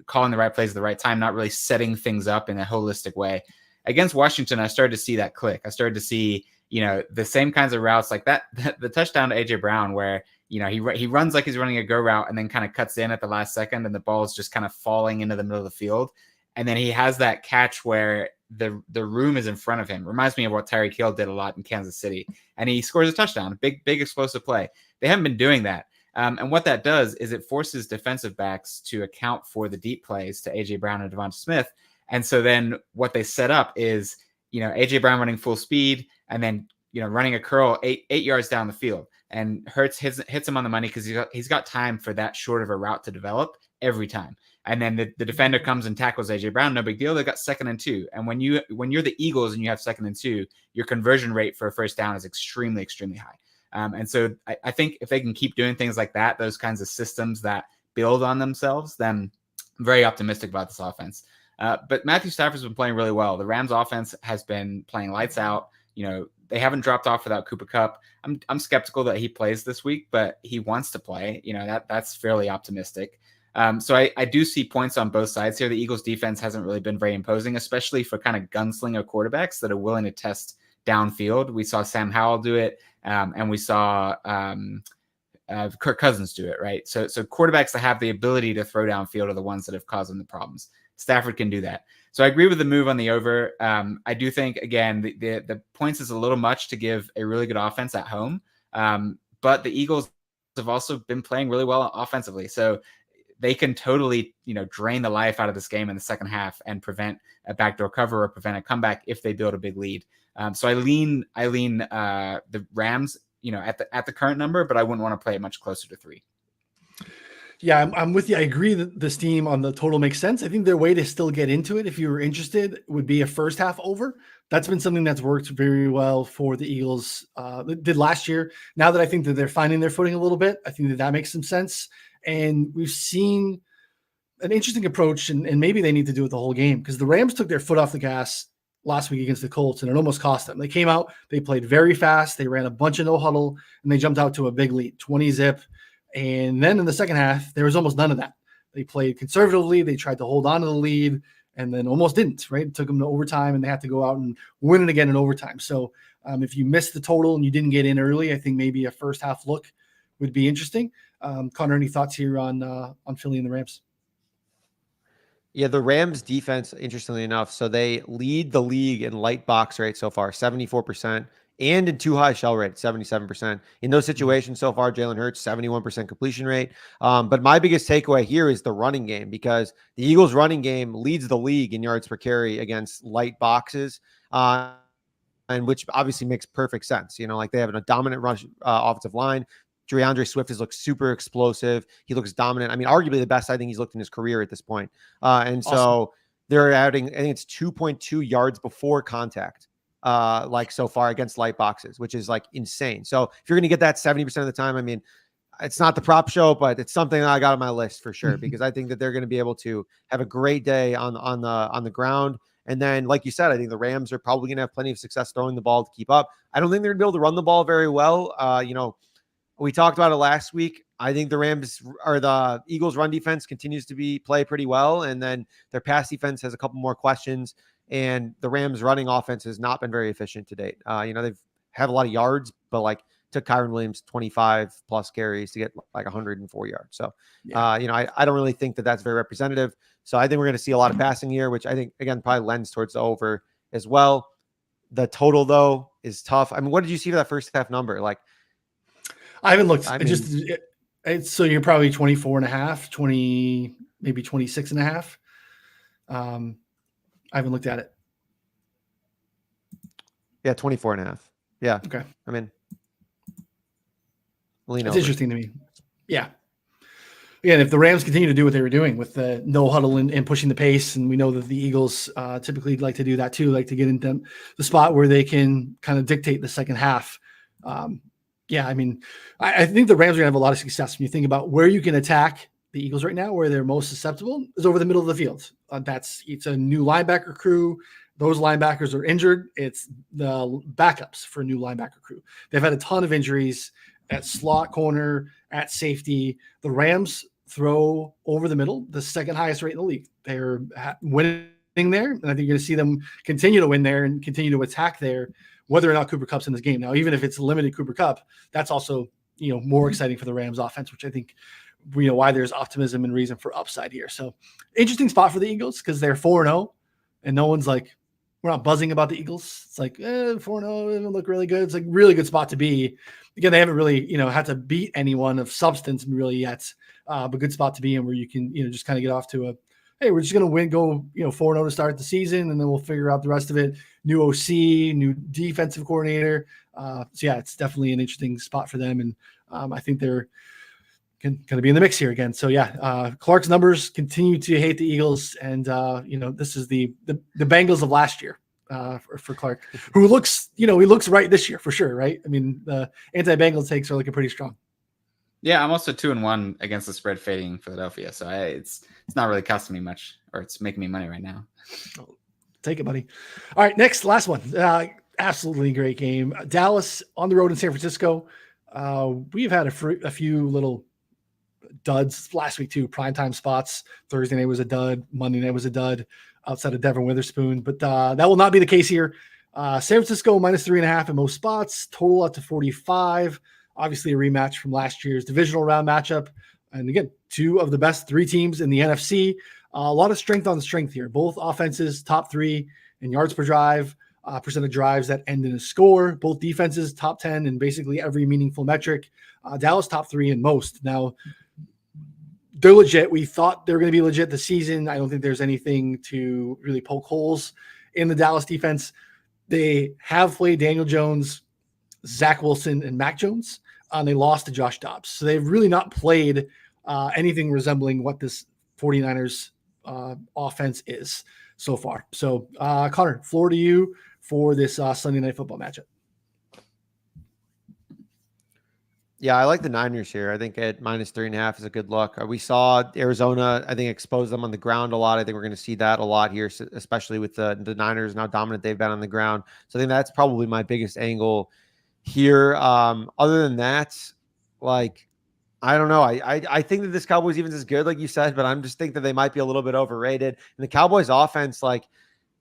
calling the right plays at the right time, not really setting things up in a holistic way. Against Washington, I started to see that click. I started to see, the same kinds of routes like that, the touchdown to AJ Brown where, he runs like he's running a go route and then kind of cuts in at the last second and the ball is just kind of falling into the middle of the field. And then he has that catch where the room is in front of him. Reminds me of what Tyreek Hill did a lot in Kansas City. And he scores a touchdown, big explosive play. They haven't been doing that. And what that does is it forces defensive backs to account for the deep plays to AJ Brown and Devonta Smith. And so then what they set up is, AJ Brown running full speed and then, running a curl eight yards down the field. And Hurts hits him on the money because he's got time for that short of a route to develop every time. And then the defender comes and tackles AJ Brown. No big deal. They got 2nd and 2. And when you're the Eagles and you have 2nd and 2, your conversion rate for a first down is extremely, extremely high. And so I think if they can keep doing things like that, those kinds of systems that build on themselves, then I'm very optimistic about this offense. But Matthew Stafford's been playing really well. The Rams offense has been playing lights out. They haven't dropped off without Cooper Kupp. I'm skeptical that he plays this week, but he wants to play. That's fairly optimistic. So I do see points on both sides here. The Eagles defense hasn't really been very imposing, especially for kind of gunslinger quarterbacks that are willing to test downfield. We saw Sam Howell do it, and we saw Kirk Cousins do it, right? So quarterbacks that have the ability to throw downfield are the ones that have caused them the problems. Stafford can do that. So I agree with the move on the over. I do think, again, the points is a little much to give a really good offense at home. But the Eagles have also been playing really well offensively. So they can totally, drain the life out of this game in the second half and prevent a backdoor cover or prevent a comeback if they build a big lead. So I lean the Rams, at the current number, but I wouldn't want to play it much closer to 3. Yeah, I'm with you. I agree that this team on the total makes sense. I think their way to still get into it, if you were interested, would be a first half over. That's been something that's worked very well for the Eagles. Did last year. Now that I think that they're finding their footing a little bit, I think that makes some sense. And we've seen an interesting approach, and maybe they need to do it the whole game because the Rams took their foot off the gas last week against the Colts, and it almost cost them. They came out, they played very fast, they ran a bunch of no huddle, and they jumped out to a big lead, 20-zip. And then in the second half, there was almost none of that. They played conservatively. They tried to hold on to the lead and then almost didn't, right? It took them to overtime and they had to go out and win it again in overtime. So if you missed the total and you didn't get in early, I think maybe a first half look would be interesting. Connor, any thoughts here on Philly and the Rams? Yeah, the Rams defense, interestingly enough, so they lead the league in light box rate so far, 74%. And in too high shell rate, 77%. In those situations so far, Jalen Hurts, 71% completion rate. But my biggest takeaway here is the running game because the Eagles running game leads the league in yards per carry against light boxes. And which obviously makes perfect sense. You know, like they have a dominant rush offensive line. DeAndre Swift has looked super explosive. He looks dominant. I mean, arguably the best I think he's looked in his career at this point. And so they're adding, I think it's 2.2 yards before contact, like so far against light boxes, which is like insane. So if you're going to get that 70% of the time, I mean, it's not the prop show, but it's something that I got on my list for sure, because I think that they're going to be able to have a great day on the ground. And then, like you said, I think the Rams are probably going to have plenty of success throwing the ball to keep up. I don't think they're going to be able to run the ball very well. You know, we talked about it last week. I think the Eagles run defense continues to play pretty well. And then their pass defense has a couple more questions, and the Rams running offense has not been very efficient to date. You know, they've had a lot of yards, but like took Kyren Williams 25 plus carries to get like 104 yards. So, you know, I don't really think that that's very representative. So I think we're going to see a lot of passing here, which I think, again, probably lends towards the over as well. The total, though, is tough. I mean, what did you see for that first half number? Like, I haven't looked. It's so you're probably 24 and a half, 20, maybe 26 and a half. I haven't looked at it. Yeah, 24 and a half. Yeah. Okay. I mean, it's interesting to me. Yeah. Again, if the Rams continue to do what they were doing with the no huddle and pushing the pace, and we know that the Eagles typically like to do that too, like to get into the spot where they can kind of dictate the second half. Yeah, I mean, I think the Rams are going to have a lot of success when you think about where you can attack the Eagles right now, where they're most susceptible is over the middle of the field. It's a new linebacker crew. Those linebackers are injured. It's the backups for a new linebacker crew. They've had a ton of injuries at slot corner, at safety. The Rams throw over the middle, the second highest rate in the league. They're winning there, and I think you're going to see them continue to win there and continue to attack there, whether or not Cooper Kupp's in this game. Now, even if it's limited Cooper Kupp, that's also, you know, more exciting for the Rams offense, which I think, you know, why there's optimism and reason for upside here. So interesting spot for the Eagles because they're 4-0, and no one's like, we're not buzzing about the Eagles. It's like 4-0, it look really good. It's like really good spot to be. Again, they haven't really, you know, had to beat anyone of substance really yet, but good spot to be in where you can, you know, just kind of get off to hey, we're just going to go, you know, 4-0 to start the season, and then we'll figure out the rest of it. New OC, new defensive coordinator. So yeah, it's definitely an interesting spot for them. And I think they're going to be in the mix here again. So yeah, Clark's numbers continue to hate the Eagles. And you know, this is the Bengals of last year for Clark, who looks, you know, he looks right this year for sure. Right. I mean, the anti-Bengals takes are looking pretty strong. Yeah, I'm also 2-1 against the spread fading Philadelphia. So it's not really costing me much, or it's making me money right now. Take it, buddy. All right, last one. Absolutely great game. Dallas on the road in San Francisco. We've had a few little duds last week too. Primetime spots. Thursday night was a dud. Monday night was a dud outside of Devin Witherspoon. But that will not be the case here. San Francisco -3.5 in most spots. Total up to 45. Obviously a rematch from last year's divisional round matchup. And again, two of the best three teams in the NFC. A lot of strength on strength here. Both offenses top 3 in yards per drive, percent of drives that end in a score. Both defenses top 10 in basically every meaningful metric. Dallas top 3 in most. Now, they're legit. We thought they were going to be legit this season. I don't think there's anything to really poke holes in the Dallas defense. They have played Daniel Jones, Zach Wilson, and Mac Jones. They lost to Josh Dobbs. So they've really not played anything resembling what this 49ers offense is so far. So, Connor, floor to you for this Sunday Night Football matchup. Yeah, I like the Niners here. I think at -3.5 is a good look. We saw Arizona, I think, expose them on the ground a lot. I think we're going to see that a lot here, especially with the Niners and how dominant they've been on the ground. So I think that's probably my biggest angle here. Other than that, like, I don't know. I think that this Cowboys even is good, like you said, but I'm just think that they might be a little bit overrated. And the Cowboys offense, like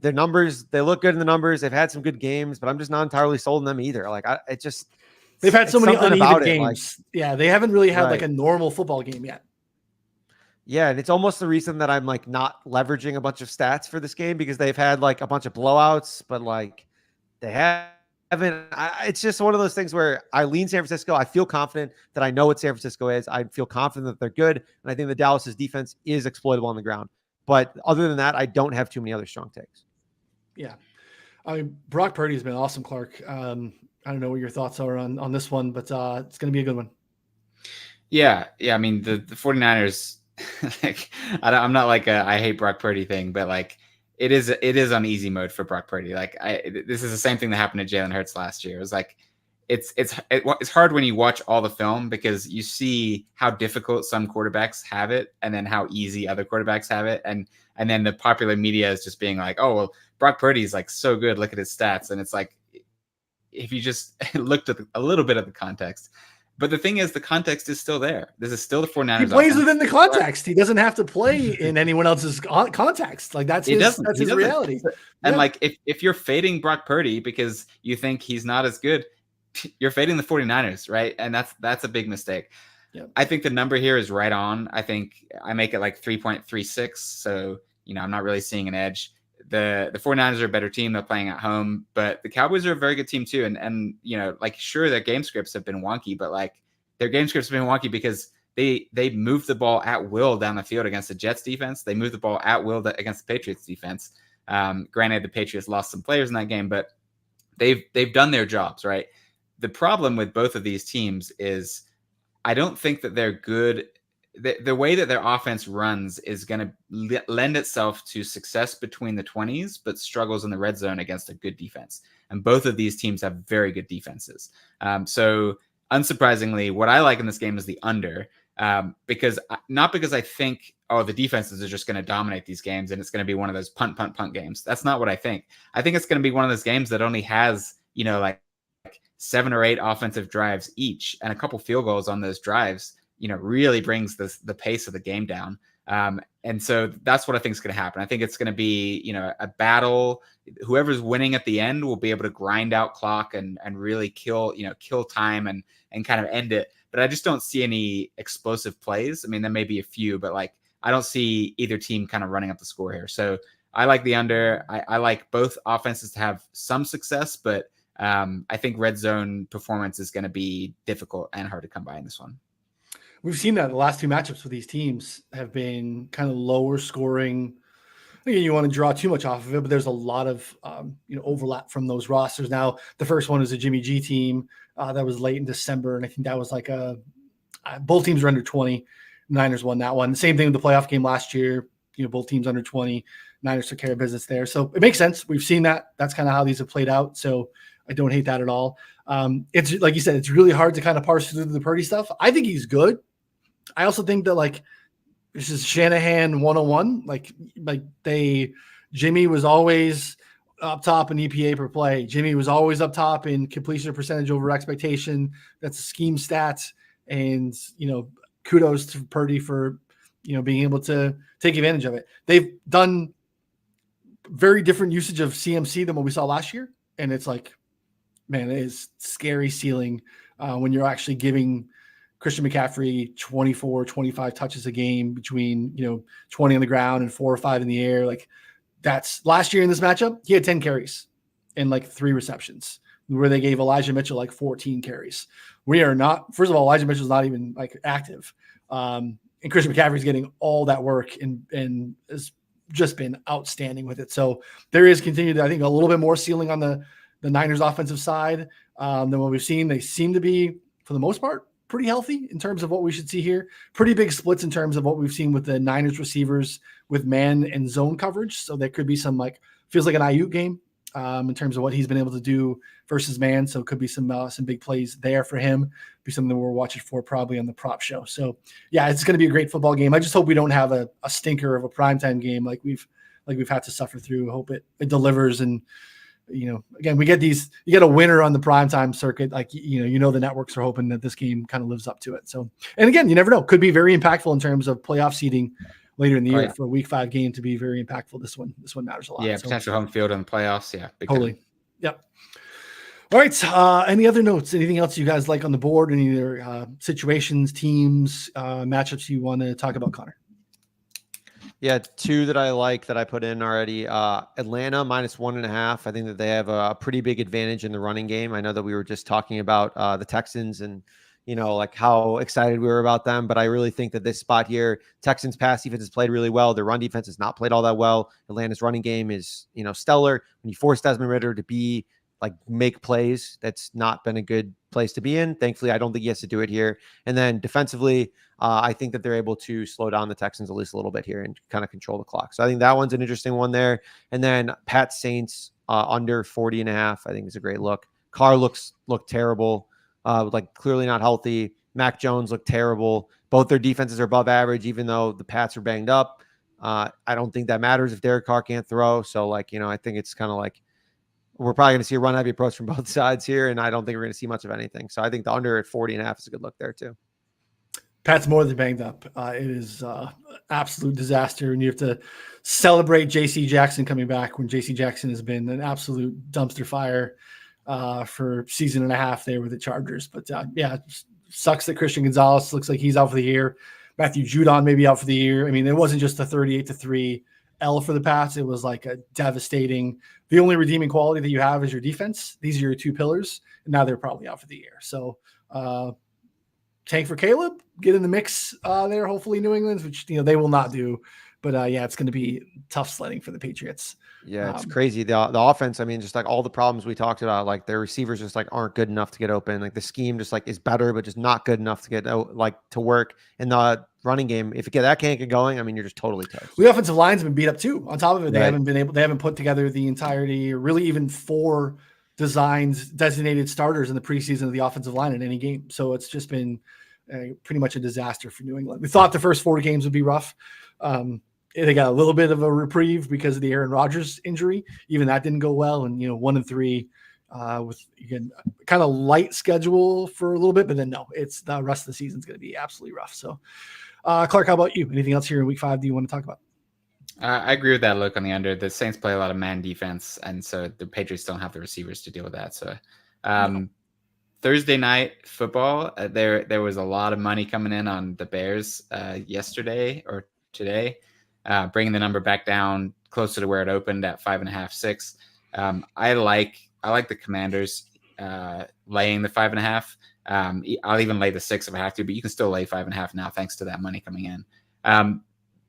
their numbers, they look good in the numbers. They've had some good games, but I'm just not entirely sold on them either. Like they've had so many uneven games. Like, yeah, they haven't really had like a normal football game yet. Yeah, and it's almost the reason that I'm like not leveraging a bunch of stats for this game, because they've had like a bunch of blowouts, but like they haven't. It's just one of those things where I lean San Francisco. I feel confident that I know what San Francisco is. I feel confident that they're good, and I think the Dallas's defense is exploitable on the ground. But other than that, I don't have too many other strong takes. Yeah. I mean, Brock Purdy has been awesome, Clark. I don't know what your thoughts are on this one, but it's going to be a good one. Yeah. I mean, the 49ers, like, I'm not like I hate Brock Purdy thing, but like it is on easy mode for Brock Purdy. Like this is the same thing that happened to Jalen Hurts last year. It was like it's hard when you watch all the film because you see how difficult some quarterbacks have it, and then how easy other quarterbacks have it, and then the popular media is just being like, oh well, Brock Purdy's like so good. Look at his stats, and it's like if you just looked at a little bit of the context. But the thing is, the context is still there. This is still the 49ers. He plays within the context. He doesn't have to play in anyone else's context. Like that's his reality. And like if you're fading Brock Purdy because you think he's not as good, you're fading the 49ers, right? And that's a big mistake. Yeah. I think the number here is right on. I think I make it like 3.36. So, I'm not really seeing an edge. The 49ers are a better team. They're playing at home, but the Cowboys are a very good team too. And like sure, their game scripts have been wonky, but like their game scripts have been wonky because they moved the ball at will down the field against the Jets defense. They moved the ball at will against the Patriots defense. Granted, the Patriots lost some players in that game, but they've done their jobs, right? The problem with both of these teams is I don't think that they're good. The way that their offense runs is going to lend itself to success between the 20s, but struggles in the red zone against a good defense. And both of these teams have very good defenses. So unsurprisingly, what I like in this game is the under, because I think, the defenses are just going to dominate these games and it's going to be one of those punt games. That's not what I think. I think it's going to be one of those games that only has, like 7 or 8 offensive drives each and a couple field goals on those drives, really brings the pace of the game down. And so that's what I think is going to happen. I think it's going to be, a battle. Whoever's winning at the end will be able to grind out clock and really kill time and kind of end it. But I just don't see any explosive plays. I mean, there may be a few, but like, I don't see either team kind of running up the score here. So I like the under. I like both offenses to have some success, but I think red zone performance is going to be difficult and hard to come by in this one. We've seen that the last 2 matchups with these teams have been kind of lower scoring. Again, you want to draw too much off of it, but there's a lot of overlap from those rosters. Now, the first one is a Jimmy G team that was late in December, and I think that was like both teams are under 20. Niners won that one. Same thing with the playoff game last year. Both teams under 20. Niners took care of business there, so it makes sense. We've seen that. That's kind of how these have played out. So I don't hate that at all. It's like you said, it's really hard to kind of parse through the Purdy stuff. I think he's good. I also think that like this is Shanahan 101. Like Jimmy was always up top in EPA per play. Jimmy was always up top in completion percentage over expectation. That's a scheme stat. And kudos to Purdy for being able to take advantage of it. They've done very different usage of CMC than what we saw last year, and it's like, man, it is scary ceiling when you're actually giving Christian McCaffrey 24, 25 touches a game between, 20 on the ground and 4 or 5 in the air. Like that's last year in this matchup, he had 10 carries and like 3 receptions where they gave Elijah Mitchell like 14 carries. We are not, first of all, Elijah Mitchell's not even like active. And Christian McCaffrey's getting all that work and has just been outstanding with it. So there is continued, I think, a little bit more ceiling on the Niners offensive side than what we've seen. They seem to be, for the most part, pretty healthy in terms of what we should see here. Pretty big splits in terms of what we've seen with the Niners receivers with man and zone coverage. So there could be some feels like an Ayuk game in terms of what he's been able to do versus man. So it could be some big plays there for him. Be something that we're watching for probably on the prop show. So yeah, it's going to be a great football game. I just hope we don't have a stinker of a primetime game like we've had to suffer through. I hope it delivers. And again, we get you get a winner on the primetime circuit. Like, the networks are hoping that this game kind of lives up to it. So, and again, you never know, could be very impactful in terms of playoff seeding later in the year for a week 5 game to be very impactful. This one matters a lot. Yeah. Potential home field in the playoffs. Yeah. Totally. Yep. All right. Any other notes, anything else you guys like on the board? Any other situations, teams, matchups you want to talk about, Connor? Yeah, 2 that I like that I put in already. Atlanta -1.5. I think that they have a pretty big advantage in the running game. I know that we were just talking about the Texans and like how excited we were about them. But I really think that this spot here, Texans pass defense has played really well. Their run defense has not played all that well. Atlanta's running game is, stellar. When you force Desmond Ridder to make plays, that's not been a good place to be in. Thankfully, I don't think he has to do it here. And then defensively, I think that they're able to slow down the Texans at least a little bit here and kind of control the clock. So I think that one's an interesting one there. And then Pat Saints under 40.5, I think is a great look. Carr looked terrible, clearly not healthy. Mac Jones looked terrible. Both their defenses are above average, even though the Pats are banged up. I don't think that matters if Derek Carr can't throw. So I think it's kind of like we're probably going to see a run heavy approach from both sides here. And I don't think we're going to see much of anything. So I think the under at 40.5 is a good look there too. Pat's more than banged up. It is absolute disaster. And you have to celebrate J.C. Jackson coming back when J.C. Jackson has been an absolute dumpster fire for season and a half there with the Chargers. But it sucks that Christian Gonzalez looks like he's out for the year. Matthew Judon may be out for the year. I mean, it wasn't just a 38-3 L for the Pats. It was like a devastating. The only redeeming quality that you have is your defense. These are your two pillars. And now they're probably out for the year. So tank for Caleb, get in the mix there. Hopefully New England's, which they will not do. But it's going to be tough sledding for the Patriots. Yeah, it's crazy. The offense, I mean, just like all the problems we talked about, like their receivers just aren't good enough to get open. Like the scheme just is better, but just not good enough to get to work. And the running game, if that can't get going, I mean, you're just totally toast. The offensive line's been beat up too. On top of it, they haven't put together the entirety or really even 4 designated starters in the preseason of the offensive line in any game. So it's just been pretty much a disaster for New England. We thought the first 4 games would be rough. They got a little bit of a reprieve because of the Aaron Rodgers injury. Even that didn't go well. And, 1-3 with, again, kind of light schedule for a little bit, but then no, it's the rest of the season is going to be absolutely rough. So Clark, how about you? Anything else here in week 5 do you want to talk about? I agree with that look on the under. The Saints play a lot of man defense, and so the Patriots don't have the receivers to deal with that. So Thursday night football, there was a lot of money coming in on the Bears yesterday or today, bringing the number back down closer to where it opened at 5.5, 6. I like the Commanders laying the 5.5. I'll even lay the 6 if I have to, but you can still lay 5.5 now thanks to that money coming in.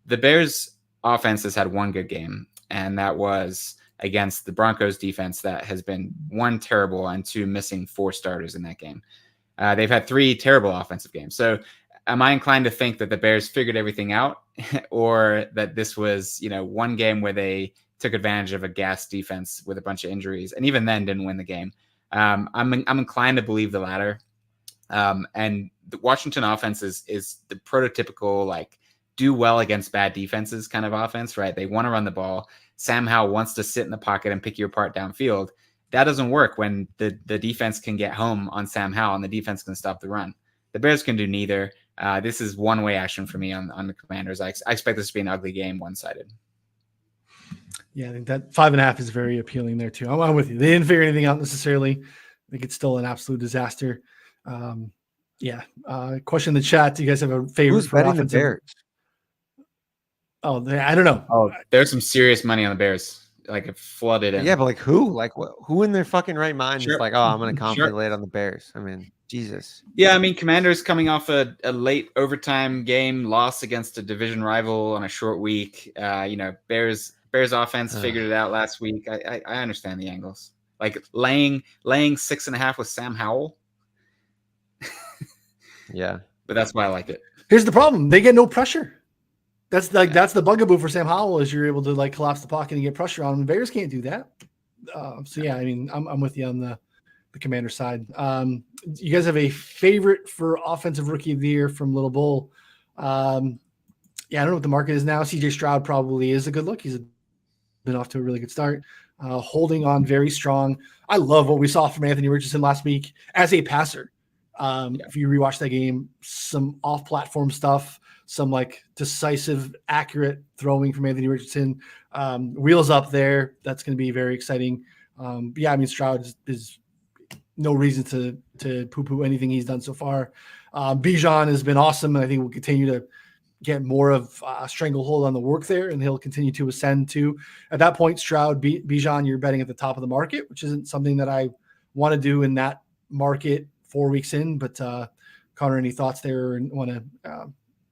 The Bears offense has had one good game, and that was against the Broncos defense that has been 1 terrible and 2 missing 4 starters in that game. They've had 3 terrible offensive games. So am I inclined to think that the Bears figured everything out or that this was, one game where they took advantage of a gas defense with a bunch of injuries and even then didn't win the game? I'm inclined to believe the latter. And the Washington offense is the prototypical, do well against bad defenses kind of offense, right? They want to run the ball. Sam Howell wants to sit in the pocket and pick you apart downfield. That doesn't work when the defense can get home on Sam Howell and the defense can stop the run. The Bears can do neither. This is one-way action for me on the Commanders. I expect this to be an ugly game, one-sided. Yeah, I think that 5.5 is very appealing there too. I'm with you. They didn't figure anything out necessarily. I think it's still an absolute disaster. Question in the chat. Do you guys have a favorite? Who's betting the Bears? Oh, I don't know. Oh, there's some serious money on the Bears. It flooded in. Yeah, but who? Who in their fucking right mind is I'm going to confidently lay it on the Bears? I mean, Jesus. Yeah, I mean, Commanders coming off a late overtime game loss against a division rival on a short week. Bears offense figured it out last week. I understand the angles. Laying 6.5 with Sam Howell. Yeah, but that's why I like it. Here's the problem: they get no pressure. That's the bugaboo for Sam Howell is you're able to collapse the pocket and get pressure on him. The Bears can't do that. I mean, I'm with you on the Commander side. You guys have a favorite for offensive rookie of the year from Little Bull? I don't know what the market is now. CJ Stroud probably is a good look. He's been off to a really good start, holding on very strong. I love what we saw from Anthony Richardson last week as a passer. If you rewatch that game, some off-platform stuff, some decisive, accurate throwing from Anthony Richardson, wheels up there. That's going to be very exciting. Stroud is no reason to poo-poo anything he's done so far. Bijan has been awesome, and I think we'll continue to get more of a stranglehold on the work there, and he'll continue to ascend too. At that point, Stroud, Bijan, you're betting at the top of the market, which isn't something that I want to do in that market 4 weeks in, but Connor, any thoughts there and want to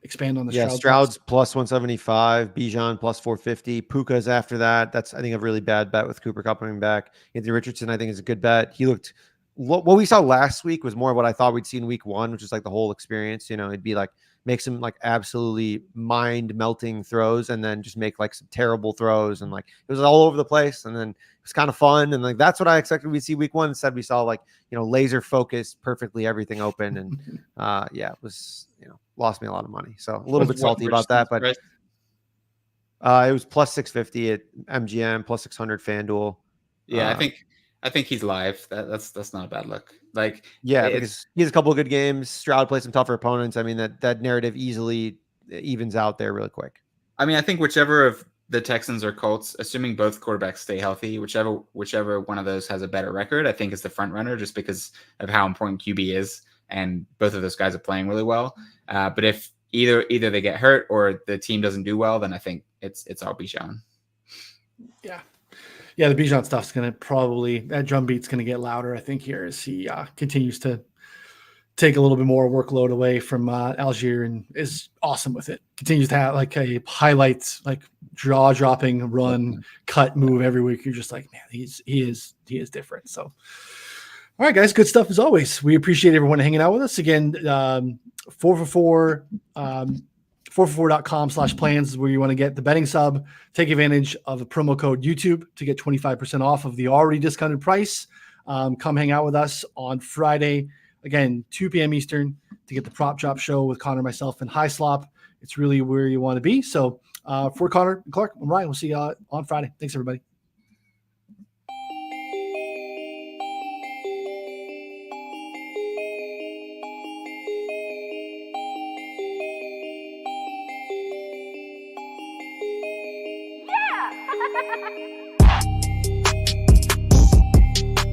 expand on the Stroud's plus 175, Bijan plus 450, Puka's after that. That's, I think, a really bad bet with Cooper Kupp coming back. Anthony Richardson, I think, is a good bet. He looked, what we saw last week was more what I thought we'd see in week 1, which is like the whole experience. It'd be like, make some like absolutely mind melting throws and then just make like some terrible throws. And like, it was all over the place. And then it was kind of fun. And like, that's what I expected we'd see week 1. Instead, we saw like, laser focused, perfectly everything open. And it was, lost me a lot of money. So a little bit salty about that, but it was plus 650 at MGM, plus 600 FanDuel. Yeah, I think he's live. That's not a bad look. Like, because he has a couple of good games. Stroud plays some tougher opponents. I mean, that narrative easily evens out there really quick. I mean, I think whichever of the Texans or Colts, assuming both quarterbacks stay healthy, whichever one of those has a better record, I think is the front runner, just because of how important QB is, and both of those guys are playing really well. But if either they get hurt or the team doesn't do well, then I think it's all Bijan. Yeah, the Bijan stuff's going to probably, that drum beat's going to get louder, I think, here as he continues to take a little bit more workload away from Algier, and is awesome with it. Continues to have like a highlights, like jaw-dropping run, cut move every week. You're just like, man, he is different. So, all right, guys, good stuff as always. We appreciate everyone hanging out with us. Again, 4for4, 4for4.com/plans is where you want to get the betting sub. Take advantage of a promo code YouTube to get 25% off of the already discounted price. Come hang out with us on Friday, again, 2 p.m. Eastern, to get the Prop Drop Show with Connor, myself, and High Slop. It's really where you want to be. So for Connor and Clark, I'm Ryan. We'll see you on Friday. Thanks, everybody.